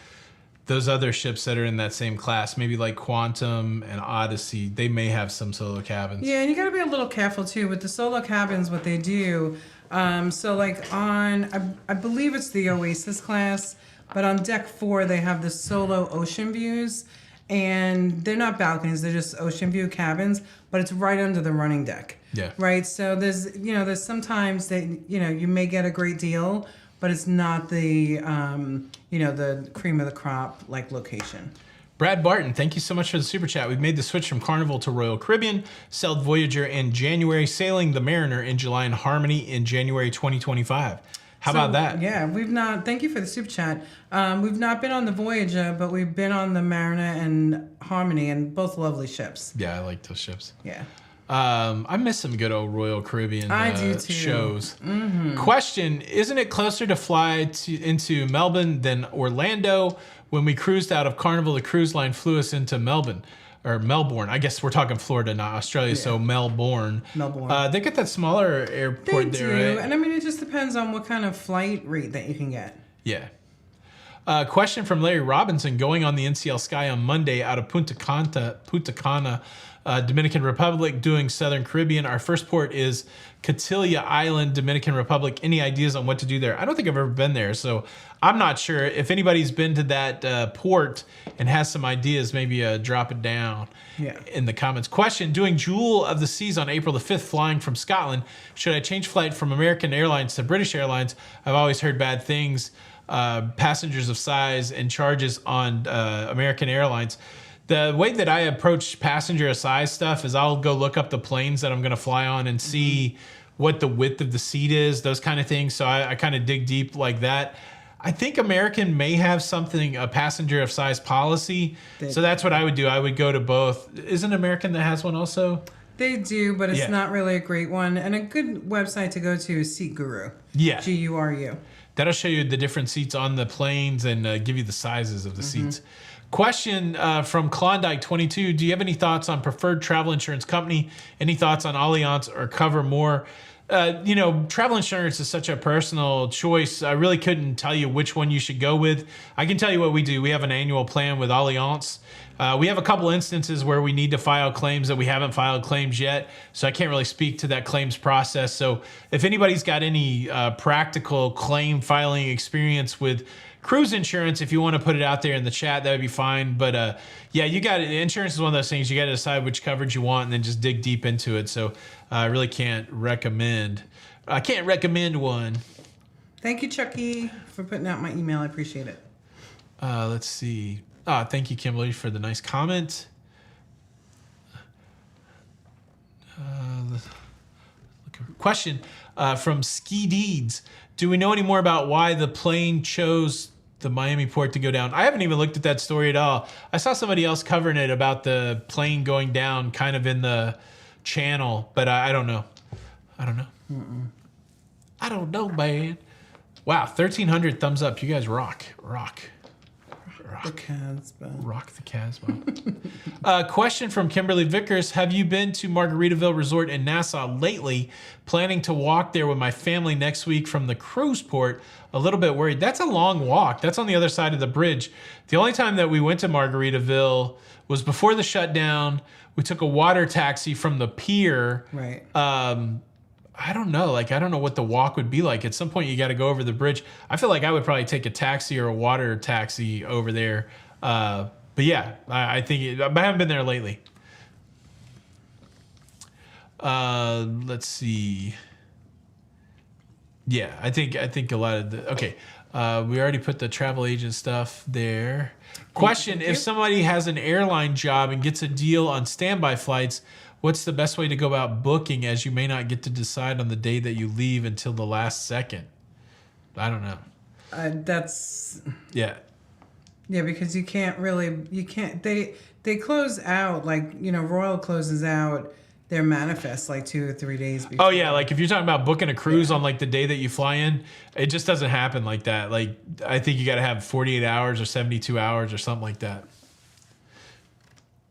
those other ships that are in that same class, maybe like Quantum and Odyssey. They may have some solo cabins. Yeah, and you got to be a little careful too with the solo cabins. What they do, so like on, I believe it's the Oasis class, but on deck 4 they have the solo ocean views. And they're not balconies; they're just ocean view cabins. But it's right under the running deck. Yeah. Right. So there's sometimes that you may get a great deal, but it's not the the cream of the crop like location. Brad Barton, thank you so much for the super chat. We've made the switch from Carnival to Royal Caribbean, sailed Voyager in January, sailing the Mariner in July, and Harmony in January 2025. How about that? Yeah, we've not. Thank you for the super chat. We've not been on the Voyager, but we've been on the Mariner and Harmony, and both lovely ships. Yeah, I like those ships. Yeah. I miss some good old Royal Caribbean I do too. shows. Question, isn't it closer to fly into Melbourne than Orlando? When we cruised out of Carnival, the cruise line flew us into Melbourne. I guess we're talking Florida, not Australia, yeah. So Melbourne. They get that smaller airport there, right? And I mean, it just depends on what kind of flight rate that you can get. Yeah. Question from Larry Robinson, going on the NCL Sky on Monday out of Punta Cana, Dominican Republic, doing Southern Caribbean. Our first port is Catilia Island, Dominican Republic. Any ideas on what to do there? I don't think I've ever been there, so I'm not sure. If anybody's been to that port and has some ideas, maybe drop it down in the comments. Question, doing Jewel of the Seas on April the 5th, flying from Scotland. Should I change flight from American Airlines to British Airlines? I've always heard bad things. Passengers of size and charges on American Airlines. The way that I approach passenger of size stuff is I'll go look up the planes that I'm going to fly on and see what the width of the seat is, those kind of things. So I kind of dig deep like that. I think American may have something, a passenger of size policy. So that's what I would do. I would go to both. Isn't American that has one also? They do, but it's not really a great one. And a good website to go to is Seat Guru. Yeah. GURU. That'll show you the different seats on the planes and give you the sizes of the seats. Question from Klondike 22. Do you have any thoughts on preferred travel insurance company? Any thoughts on Allianz or Cover More? Travel insurance is such a personal choice. I really couldn't tell you which one you should go with. I can tell you what we do. We have an annual plan with Allianz. We have a couple instances where we need to file claims that we haven't filed claims yet, so I can't really speak to that claims process. So if anybody's got any practical claim filing experience with cruise insurance, if you want to put it out there in the chat, that would be fine. But you got it. Insurance is one of those things. You got to decide which coverage you want and then just dig deep into it. So I really can't recommend. I can't recommend one. Thank you, Chucky, for putting out my email. I appreciate it. Let's see. Thank you, Kimberly, for the nice comment. Question from Ski Deeds. Do we know any more about why the plane chose the Miami port to go down? I haven't even looked at that story at all. I saw somebody else covering it about the plane going down kind of in the channel, but I don't know. I don't know, man. Wow, 1,300 thumbs up. You guys rock. The Casbah. Rock the Casbah. Question from Kimberly Vickers. Have you been to Margaritaville Resort in Nassau lately? Planning to walk there with my family next week from the cruise port. A little bit worried. That's a long walk. That's on the other side of the bridge. The only time that we went to Margaritaville was before the shutdown. We took a water taxi from the pier. Right. I don't know. Like, I don't know what the walk would be like. At some point, you got to go over the bridge. I feel like I would probably take a taxi or a water taxi over there. But yeah, I think I haven't been there lately. Let's see. Yeah, I think a lot of the okay. We already put the travel agent stuff there. Question: if somebody has an airline job and gets a deal on standby flights, what's the best way to go about booking, as you may not get to decide on the day that you leave until the last second? I don't know. That's... Yeah. Yeah, because you can't... They close out, like, Royal closes out their manifest like 2 or 3 days before. Oh, yeah, like if you're talking about booking a cruise on like the day that you fly in, it just doesn't happen like that. Like, I think you got to have 48 hours or 72 hours or something like that.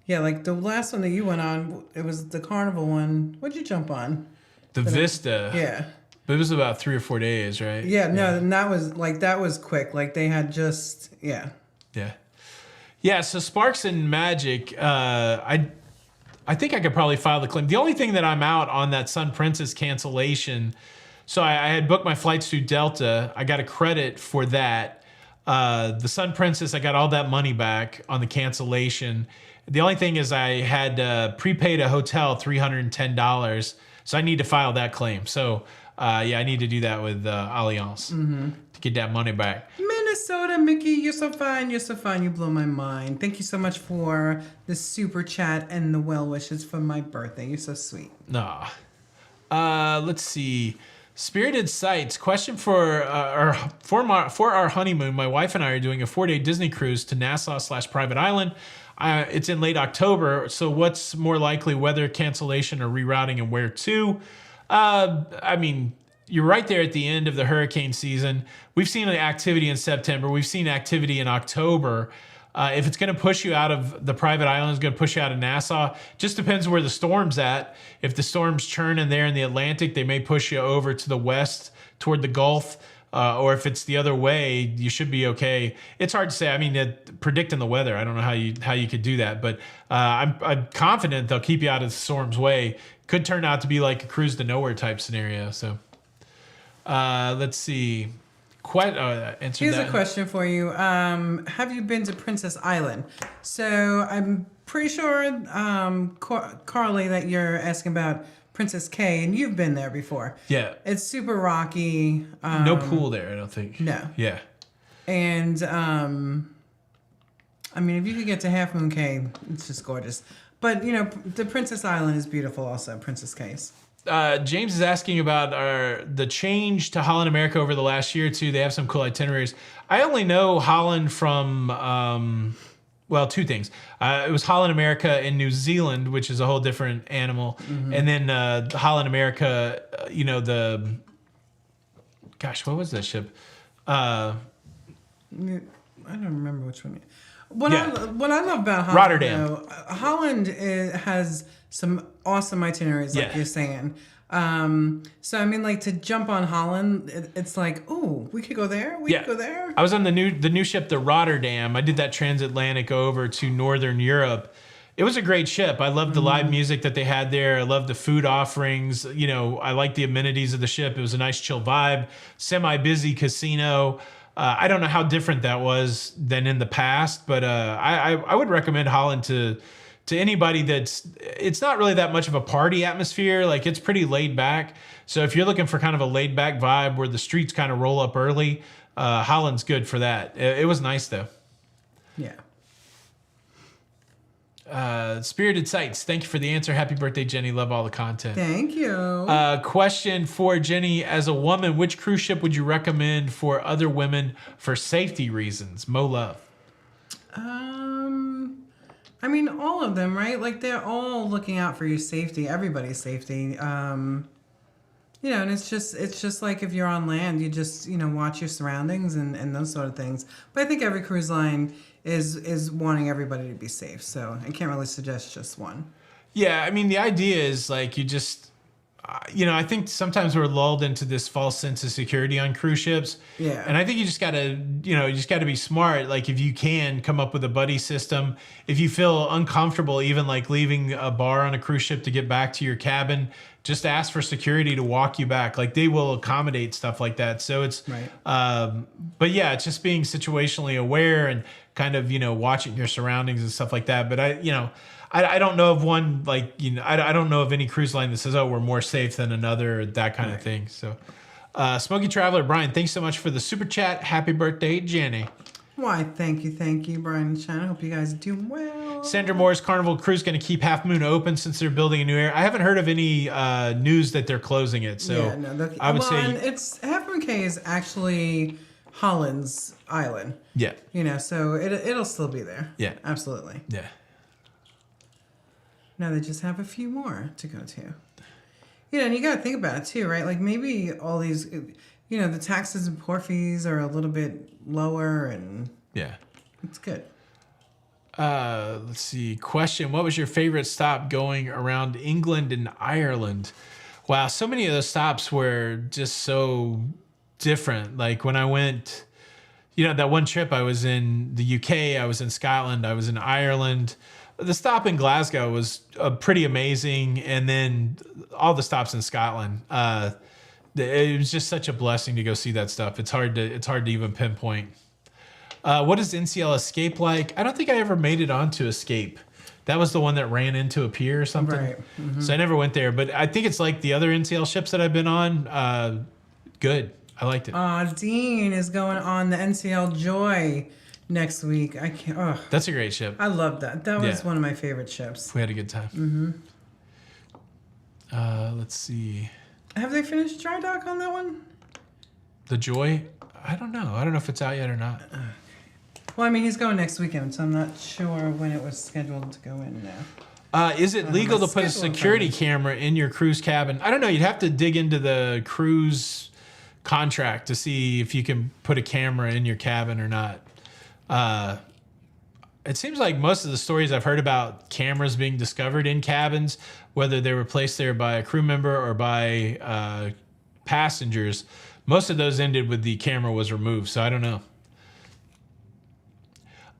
Yeah, like the last one that you went on, it was the Carnival one. What'd you jump on? The Vista. Yeah. But it was about 3 or 4 days, right? Yeah, no, and that was quick. Like they had just, yeah. Yeah. Yeah, so Sparks and Magic, I think I could probably file the claim. The only thing that I'm out on that Sun Princess cancellation, so I had booked my flights through Delta. I got a credit for that. The Sun Princess, I got all that money back on the cancellation. The only thing is I had prepaid a hotel $310, so I need to file that claim. So, yeah, I need to do that with Allianz to get that money back. Minnesota, Mickey, you're so fine. You're so fine. You blow my mind. Thank you so much for the super chat and the well wishes for my birthday. You're so sweet. Nah. Let's see. Spirited Sights. Question for our honeymoon. My wife and I are doing a 4-day Disney cruise to Nassau/Private Island. It's in late October, so what's more likely, weather cancellation or rerouting, and where to? I mean, you're right there at the end of the hurricane season. We've seen activity in September. We've seen activity in October. If it's going to push you out of the private island, it's going to push you out of Nassau. Just depends where the storm's at. If the storm's churning there in the Atlantic, they may push you over to the west toward the Gulf. Or if it's the other way, you should be okay. It's hard to say. I mean, predicting the weather, I don't know how you could do that, but I'm confident they'll keep you out of the storm's way. Could turn out to be like a cruise to nowhere type scenario. So let's see. Here's a question for you. Have you been to Princess Island? So I'm pretty sure, Carly, that you're asking about Princess K, and you've been there before. Yeah. It's super rocky. No pool there, I don't think. No. Yeah. And, I mean, if you could get to Half Moon Cay, it's just gorgeous. But, the Princess Island is beautiful also, Princess K's. James is asking about the change to Holland America over the last year or two. They have some cool itineraries. I only know Holland from... well, two things. It was Holland America in New Zealand, which is a whole different animal. Mm-hmm. And then Holland America, gosh, what was that ship? I don't remember which one. What I love about Holland, Rotterdam. Holland has some awesome itineraries, like you're saying. So I mean, like, to jump on Holland, it's like, oh, we could go there. We could go there. I was on the new ship, the Rotterdam. I did that transatlantic over to Northern Europe. It was a great ship. I loved the live music that they had there. I loved the food offerings. I liked the amenities of the ship. It was a nice chill vibe. Semi-busy casino. I don't know how different that was than in the past, but I would recommend Holland to anybody it's not really that much of a party atmosphere. Like, it's pretty laid back. So if you're looking for kind of a laid back vibe where the streets kind of roll up early, Holland's good for that. It was nice though. Yeah. Spirited Sights. Thank you for the answer. Happy birthday, Jenny. Love all the content. Thank you. Question for Jenny. As a woman, which cruise ship would you recommend for other women for safety reasons? Mo Love. I mean, all of them, right? Like, they're all looking out for your safety, everybody's safety. And it's just like if you're on land, you just watch your surroundings and those sort of things. But I think every cruise line is wanting everybody to be safe, so I can't really suggest just one. Yeah, I mean, the idea is like you just, I think sometimes we're lulled into this false sense of security on cruise ships. Yeah. And I think you just gotta be smart. Like if you can come up with a buddy system, if you feel uncomfortable, even like leaving a bar on a cruise ship to get back to your cabin, just ask for security to walk you back. Like they will accommodate stuff like that. So it's, right. But yeah, it's just being situationally aware and kind of, watching your surroundings and stuff like that. But I don't know of one, like, I don't know of any cruise line that says, oh, we're more safe than another, or that kind of thing. So, Smoky Traveler, Brian, thanks so much for the super chat. Happy birthday, Jenny. Why, thank you, Brian and Shannon. I hope you guys are doing well. Sandra Moore's Carnival Cruise going to keep Half Moon open since they're building a new area. I haven't heard of any news that they're closing it. So yeah, no, I would say it's Half Moon Cay is actually Holland's island. Yeah. So it'll still be there. Yeah. Absolutely. Yeah. Now they just have a few more to go to. And you got to think about it too, right? Like maybe all these, the taxes and port fees are a little bit lower, and yeah, it's good. Let's see. Question: what was your favorite stop going around England and Ireland? Wow, so many of those stops were just so different. Like when I went, that one trip I was in the UK, I was in Scotland, I was in Ireland. The stop in Glasgow was pretty amazing, and then all the stops in Scotland. It was just such a blessing to go see that stuff. It's hard to even pinpoint. What is NCL Escape like? I don't think I ever made it onto Escape. That was the one that ran into a pier or something. Right. Mm-hmm. So I never went there, but I think it's like the other NCL ships that I've been on. Good. I liked it. Dean is going on the NCL Joy next week. I can't. Oh, that's a great ship. I love that. That was one of my favorite ships. We had a good time. Mm-hmm. Let's see. Have they finished dry dock on that one? The Joy? I don't know. I don't know if it's out yet or not. Well, I mean, he's going next weekend, so I'm not sure when it was scheduled to go in now. Is it legal to put a security camera in your cruise cabin? I don't know. You'd have to dig into the cruise contract to see if you can put a camera in your cabin or not. It seems like most of the stories I've heard about cameras being discovered in cabins, whether they were placed there by a crew member or by passengers, most of those ended with the camera was removed. So I don't know.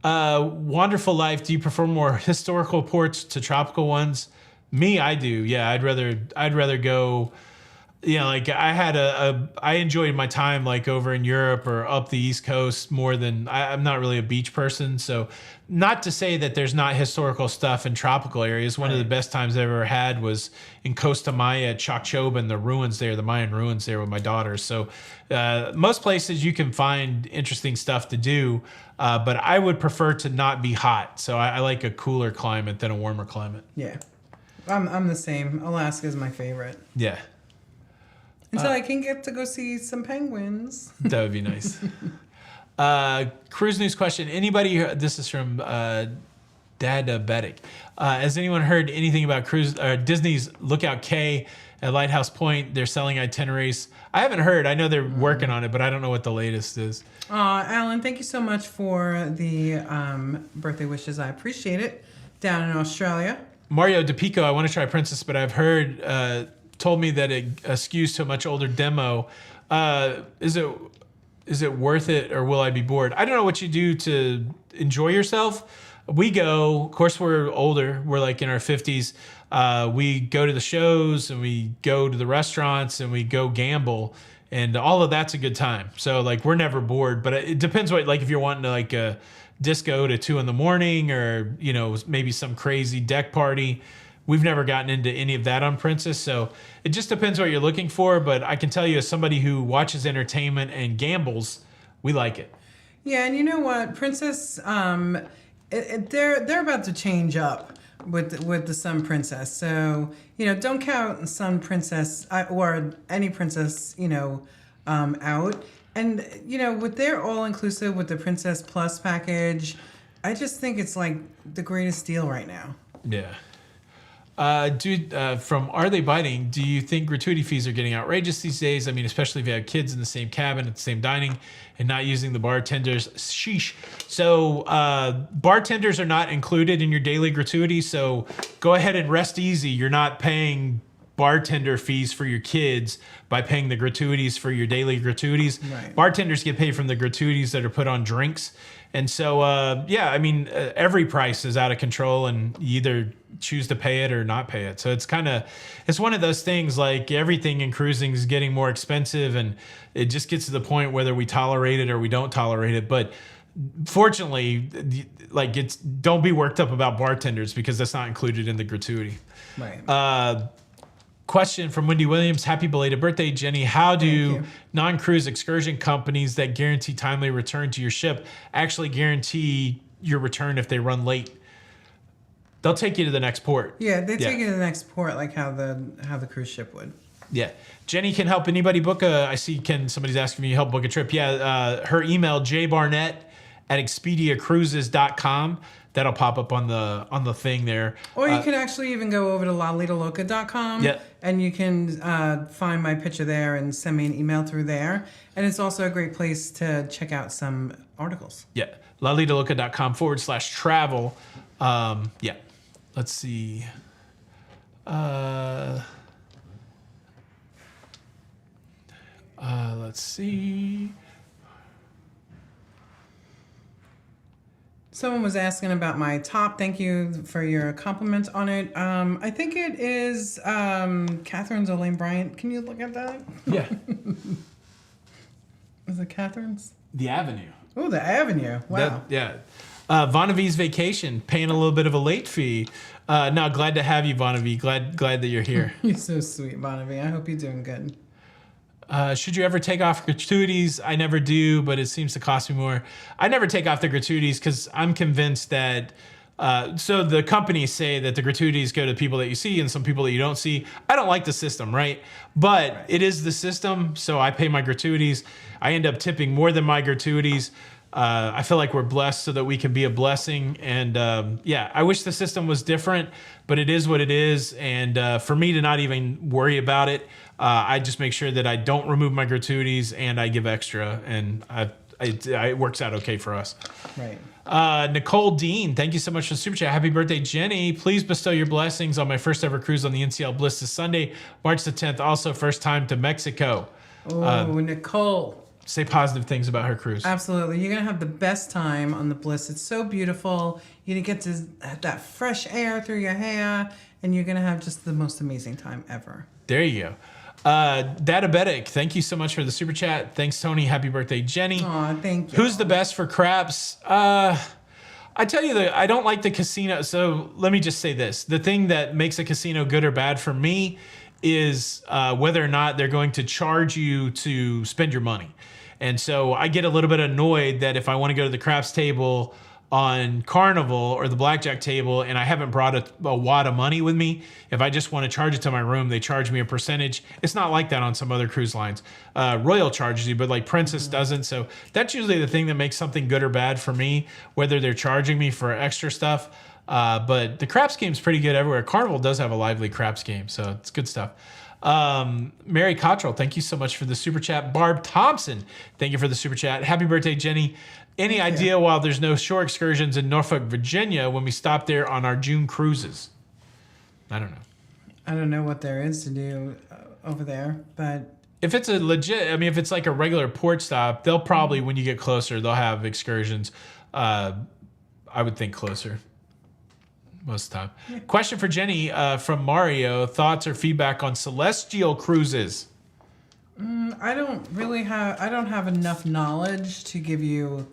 Wonderful Life. Do you prefer more historical ports to tropical ones? Me, I do. Yeah, I'd rather go. Like I enjoyed my time like over in Europe or up the East Coast more than I'm not really a beach person. So not to say that there's not historical stuff in tropical areas. One of the best times I ever had was in Costa Maya, Chocchoban, the ruins there, the Mayan ruins there with my daughters. So most places you can find interesting stuff to do, but I would prefer to not be hot. So I like a cooler climate than a warmer climate. Yeah, I'm the same. Alaska is my favorite. Yeah. Until I can get to go see some penguins. That would be nice. Cruise news question. Anybody, this is from Dadabetic. Has anyone heard anything about Disney's Lookout Cay at Lighthouse Point? They're selling itineraries. I haven't heard. I know they're working on it, but I don't know what the latest is. Alan, thank you so much for the birthday wishes. I appreciate it. Down in Australia. Mario DePico, I want to try Princess, but I've heard... told me that it skews to a much older demo. Is it worth it, or will I be bored? I don't know what you do to enjoy yourself. We go, of course, we're older. We're like in our 50s. We go to the shows and we go to the restaurants and we go gamble, and all of that's a good time. So like we're never bored, but it depends what, like if you're wanting to like a disco to 2 a.m, or maybe some crazy deck party. We've never gotten into any of that on Princess, so it just depends what you're looking for. But I can tell you, as somebody who watches entertainment and gambles, we like it. Yeah, and you know what, Princess, they're about to change up with the Sun Princess. So don't count Sun Princess or any princess out. And with their all inclusive with the Princess Plus package, I just think it's like the greatest deal right now. Yeah. From Are They Biting? Do you think gratuity fees are getting outrageous these days? I mean, especially if you have kids in the same cabin at the same dining and not using the bartenders. Sheesh. So bartenders are not included in your daily gratuity. So go ahead and rest easy. You're not paying bartender fees for your kids by paying the gratuities for your daily gratuities. Right. Bartenders get paid from the gratuities that are put on drinks. And so, every price is out of control and you either choose to pay it or not pay it. So it's one of those things, like everything in cruising is getting more expensive and it just gets to the point whether we tolerate it or we don't tolerate it. But fortunately, don't be worked up about bartenders because that's not included in the gratuity. Right. Question from Wendy Williams. Happy belated birthday, Jenny. How do non-cruise excursion companies that guarantee timely return to your ship actually guarantee your return if they run late? They'll take you to the next port. Yeah, they take you to the next port like how the cruise ship would. Yeah. Jenny can help anybody book I see somebody's asking me to help book a trip. Yeah, her email, jbarnett@expediacruises.com. That'll pop up on the thing there. Or you can actually even go over to lalitaloca.com and you can find my picture there and send me an email through there. And it's also a great place to check out some articles. Yeah, lalitaloca.com/travel. Let's see. Let's see. Someone was asking about my top. Thank you for your compliment on it. I think it is Catherine's Elaine Bryant. Can you look at that? Yeah. Is it Catherine's? The Avenue. Oh, the Avenue. Wow. Vonavi's Vacation, paying a little bit of a late fee. No, glad to have you, Vonavi. Glad that you're here. You're so sweet, Bonavi. I hope you're doing good. Should you ever take off gratuities? I never do, but it seems to cost me more. I never take off the gratuities because I'm convinced that so the companies say that the gratuities go to people that you see and some people that you don't see. I don't like the system, right? But it is the system, so I pay my gratuities. I end up tipping more than my gratuities. I feel like we're blessed so that we can be a blessing. And I wish the system was different, but it is what it is. And for me to not even worry about it, I just make sure that I don't remove my gratuities and I give extra. And it works out okay for us. Right. Nicole Dean, thank you so much for the super chat. Happy birthday, Jenny. Please bestow your blessings on my first ever cruise on the NCL Bliss this Sunday, March the 10th. Also, first time to Mexico. Oh, Nicole. Say positive things about her cruise. Absolutely. You're going to have the best time on the Bliss. It's so beautiful. You're going to get to have that fresh air through your hair, and you're going to have just the most amazing time ever. There you go. Databetic, thank you so much for the super chat. Thanks, Tony. Happy birthday, Jenny. Aw, thank you. Who's the best for craps? I tell you, I don't like the casino. So let me just say this. The thing that makes a casino good or bad for me is whether or not they're going to charge you to spend your money. And so I get a little bit annoyed that if I want to go to the craps table on Carnival or the blackjack table and I haven't brought a wad of money with me, if I just want to charge it to my room, they charge me a percentage. It's not like that on some other cruise lines. Royal charges you, but like Princess doesn't. So that's usually the thing that makes something good or bad for me, whether they're charging me for extra stuff. But the craps game's pretty good everywhere. Carnival does have a lively craps game, so it's good stuff. Mary Cottrell, thank you so much for the super chat. Barb Thompson, thank you for the super chat. Happy birthday, Jenny. Any idea while there's no shore excursions in Norfolk, Virginia, when we stop there on our June cruises? I don't know. I don't know what there is to do over there, but if it's a legit, I mean, if it's like a regular port stop, they'll probably, when you get closer, they'll have excursions. I would think closer. Most of the time. Yeah. Question for Jenny from Mario. Thoughts or feedback on celestial cruises? I don't have enough knowledge to give you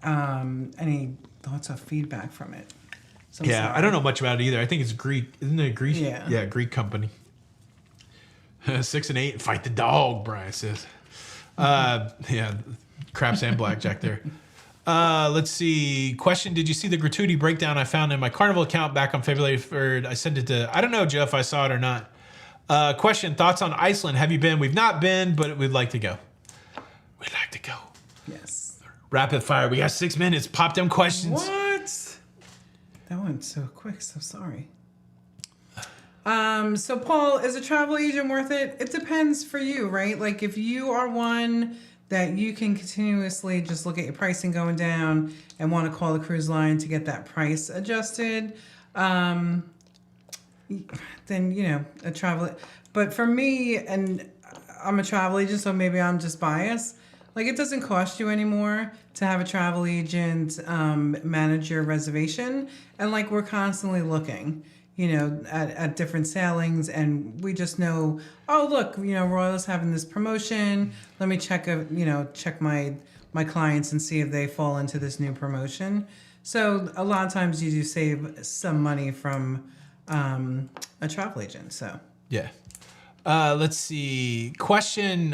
any thoughts or feedback from it. So I don't know much about it either. I think it's Greek. Isn't it Greek? Yeah, Greek company. 6 and 8, fight the dog, Brian says. Craps and blackjack there. Let's see. Question, did you see the gratuity breakdown I found in my Carnival account back on February 3rd? I sent it to, I don't know, Joe, if I saw it or not. Question, thoughts on Iceland? Have you been? We've not been, but we'd like to go. We'd like to go. Yes. Rapid fire. We got 6 minutes. Pop them questions. What? That went so quick. So sorry. So Paul, is a travel agent worth it? It depends for you, right? Like if you are one that you can continuously just look at your pricing going down and want to call the cruise line to get that price adjusted, then a travel. But for me, and I'm a travel agent, so maybe I'm just biased. Like it doesn't cost you anymore to have a travel agent manage your reservation, and like we're constantly looking, at different sailings, and we just know, oh look, Royal's having this promotion. Let me check my clients and see if they fall into this new promotion. So a lot of times you do save some money from a travel agent. So yeah. Let's see. Question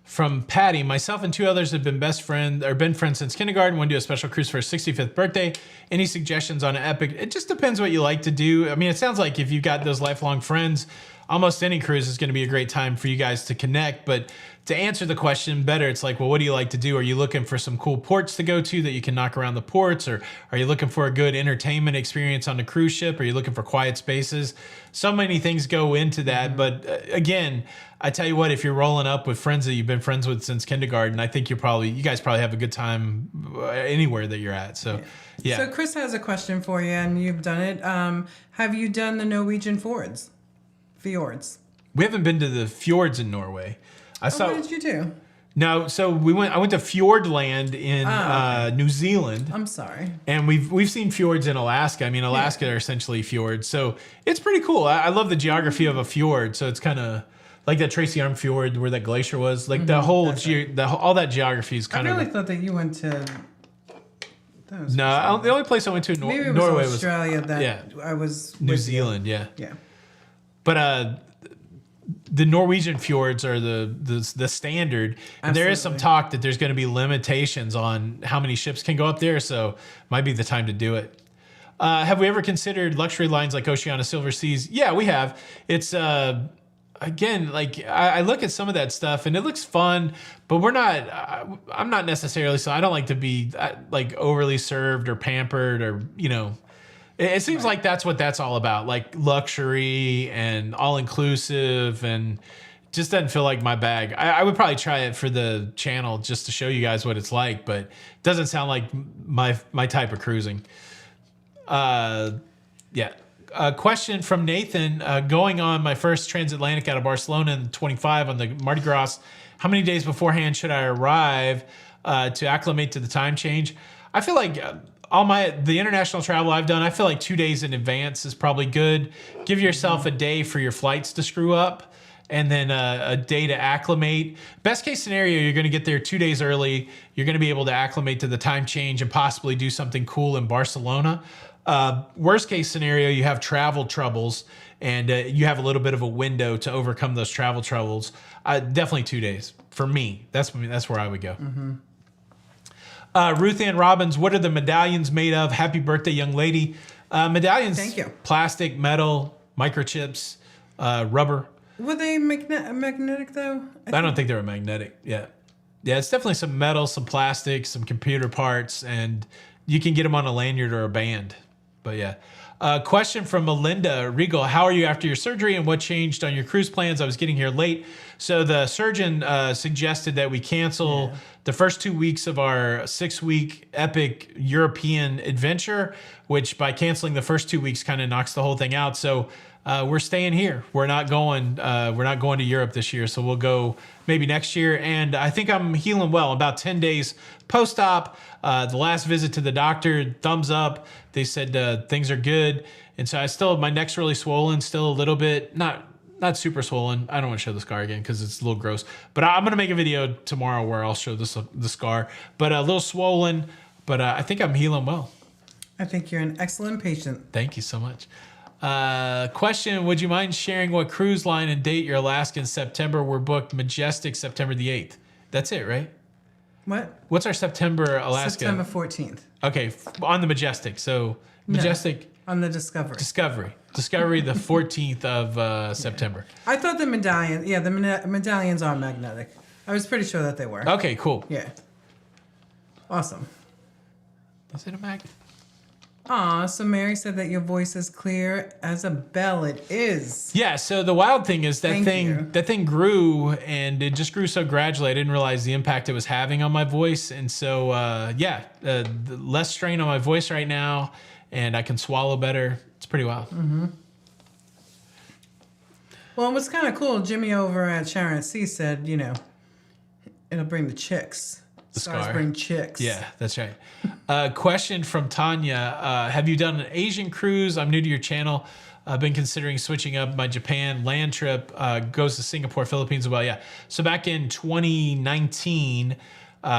from Patty. Myself and two others have been friends since kindergarten. Want to do a special cruise for her 65th birthday. Any suggestions on an epic? It just depends what you like to do. I mean, it sounds like if you've got those lifelong friends, almost any cruise is going to be a great time for you guys to connect. But to answer the question better, it's like, well, what do you like to do? Are you looking for some cool ports to go to that you can knock around the ports? Or are you looking for a good entertainment experience on the cruise ship? Are you looking for quiet spaces? So many things go into that. But again, I tell you what, if you're rolling up with friends that you've been friends with since kindergarten, I think you guys probably have a good time anywhere that you're at. So, yeah. So Chris has a question for you, and you've done it. Have you done the Norwegian fjords? We haven't been to the fjords in Norway. What did you do? No, so I went to Fjordland in New Zealand. I'm sorry. And we've seen fjords in Alaska. I mean, Alaska are essentially fjords. So it's pretty cool. I love the geography of a fjord. So it's kind of like that Tracy Arm Fjord where that glacier was. Like the whole, all that geography is kind of... I really thought that you went to... No, the only place I went to in Norway was Australia. I was... New Zealand, yeah. Yeah. But... the Norwegian fjords are the standard. And there is some talk that there's going to be limitations on how many ships can go up there, so might be the time to do it. Have we ever considered luxury lines like Oceania Silver Seas? Yeah, we have. It's again, like I look at some of that stuff and it looks fun, but I'm not necessarily, so I don't like to be like overly served or pampered or it seems like that's what that's all about, like luxury and all-inclusive, and just doesn't feel like my bag. I would probably try it for the channel just to show you guys what it's like, but it doesn't sound like my type of cruising. Yeah. A question from Nathan. Going on my first transatlantic out of Barcelona in 25 on the Mardi Gras, how many days beforehand should I arrive to acclimate to the time change? I feel like... the international travel I've done, I feel like 2 days in advance is probably good. Give yourself a day for your flights to screw up, and then a day to acclimate. Best case scenario, you're going to get there 2 days early. You're going to be able to acclimate to the time change and possibly do something cool in Barcelona. Worst case scenario, you have travel troubles, and you have a little bit of a window to overcome those travel troubles. Definitely 2 days. For me, that's where I would go. Mm-hmm. Ruth Ann Robbins, what are the medallions made of? Happy birthday, young lady. Medallions, thank you. Plastic, metal, microchips, rubber. Were they magnetic though? I don't think they were magnetic. Yeah. Yeah, it's definitely some metal, some plastic, some computer parts, and you can get them on a lanyard or a band. But yeah. Question from Melinda Regal. How are you after your surgery and what changed on your cruise plans? I was getting here late. So the surgeon suggested that we cancel the first 2 weeks of our 6-week epic European adventure, which by canceling the first 2 weeks kind of knocks the whole thing out. So we're staying here. We're not going to Europe this year. So we'll go maybe next year. And I think I'm healing well. About 10 days post-op. The last visit to the doctor, thumbs up. They said things are good. And so my neck's really swollen, still a little bit, not super swollen. I don't want to show the scar again because it's a little gross. But I'm going to make a video tomorrow where I'll show the scar. But a little swollen, but I think I'm healing well. I think you're an excellent patient. Thank you so much. Question, would you mind sharing what cruise line and date your Alaska in September were booked? Majestic, September the 8th. That's it, right? What? What's our September Alaska? September 14th. Okay, on the Majestic. So Majestic... No, on the Discovery. Discovery the 14th of September. I thought the medallion... Yeah, the medallions are magnetic. I was pretty sure that they were. Okay, cool. Yeah. Awesome. Is it a magnet? Aw, so Mary said that your voice is clear as a bell. It is. Yeah, so the wild thing is Thank you. that thing grew, and it just grew so gradually. I didn't realize the impact it was having on my voice. And so, less strain on my voice right now, and I can swallow better. It's pretty wild. Mm-hmm. Well, it was kind of cool. Jimmy over at Sharon at Sea said, you know, it'll bring the chicks. The Stars scar. bring chicks. Yeah, that's right. Question from Tanya. Have you done an Asian cruise? I'm new to your channel. I've been considering switching up my Japan land trip. Goes to Singapore, Philippines as well. Yeah. So back in 2019,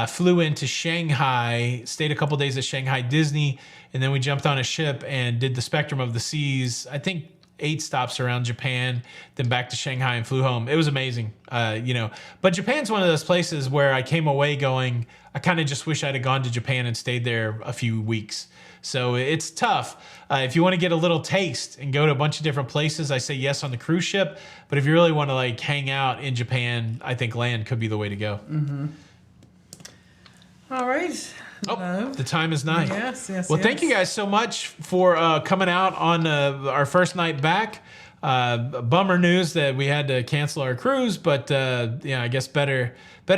flew into Shanghai, stayed a couple days at Shanghai Disney, and then we jumped on a ship and did the Spectrum of the Seas. I think 8 stops around Japan, then back to Shanghai and flew home. It was amazing, But Japan's one of those places where I came away going, I kind of just wish I'd have gone to Japan and stayed there a few weeks. So it's tough. If you want to get a little taste and go to a bunch of different places, I say yes on the cruise ship. But if you really want to like hang out in Japan, I think land could be the way to go. Mm-hmm. All right. Oh, the time is 9. Yes. Well, thank you guys so much for coming out on our first night back. Bummer news that we had to cancel our cruise, but I guess better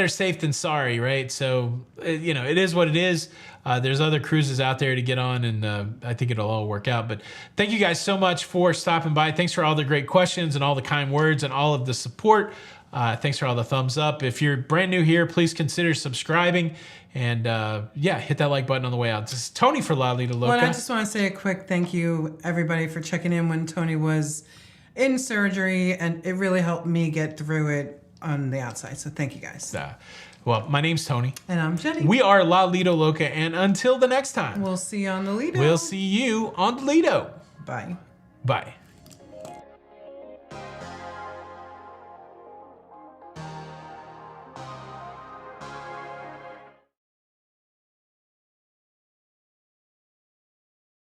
safe than sorry, right? So, it is what it is. There's other cruises out there to get on, and I think it'll all work out. But thank you guys so much for stopping by. Thanks for all the great questions and all the kind words and all of the support. Thanks for all the thumbs up. If you're brand new here, please consider subscribing. And hit that like button on the way out. This is Tony for La Lita Loca. Well, I just want to say a quick thank you, everybody, for checking in when Tony was in surgery. And it really helped me get through it on the outside. So thank you, guys. Well, my name's Tony. And I'm Jenny. We are La Lita Loca. And until the next time, we'll see you on the Lido. We'll see you on the Lido. Bye. Bye.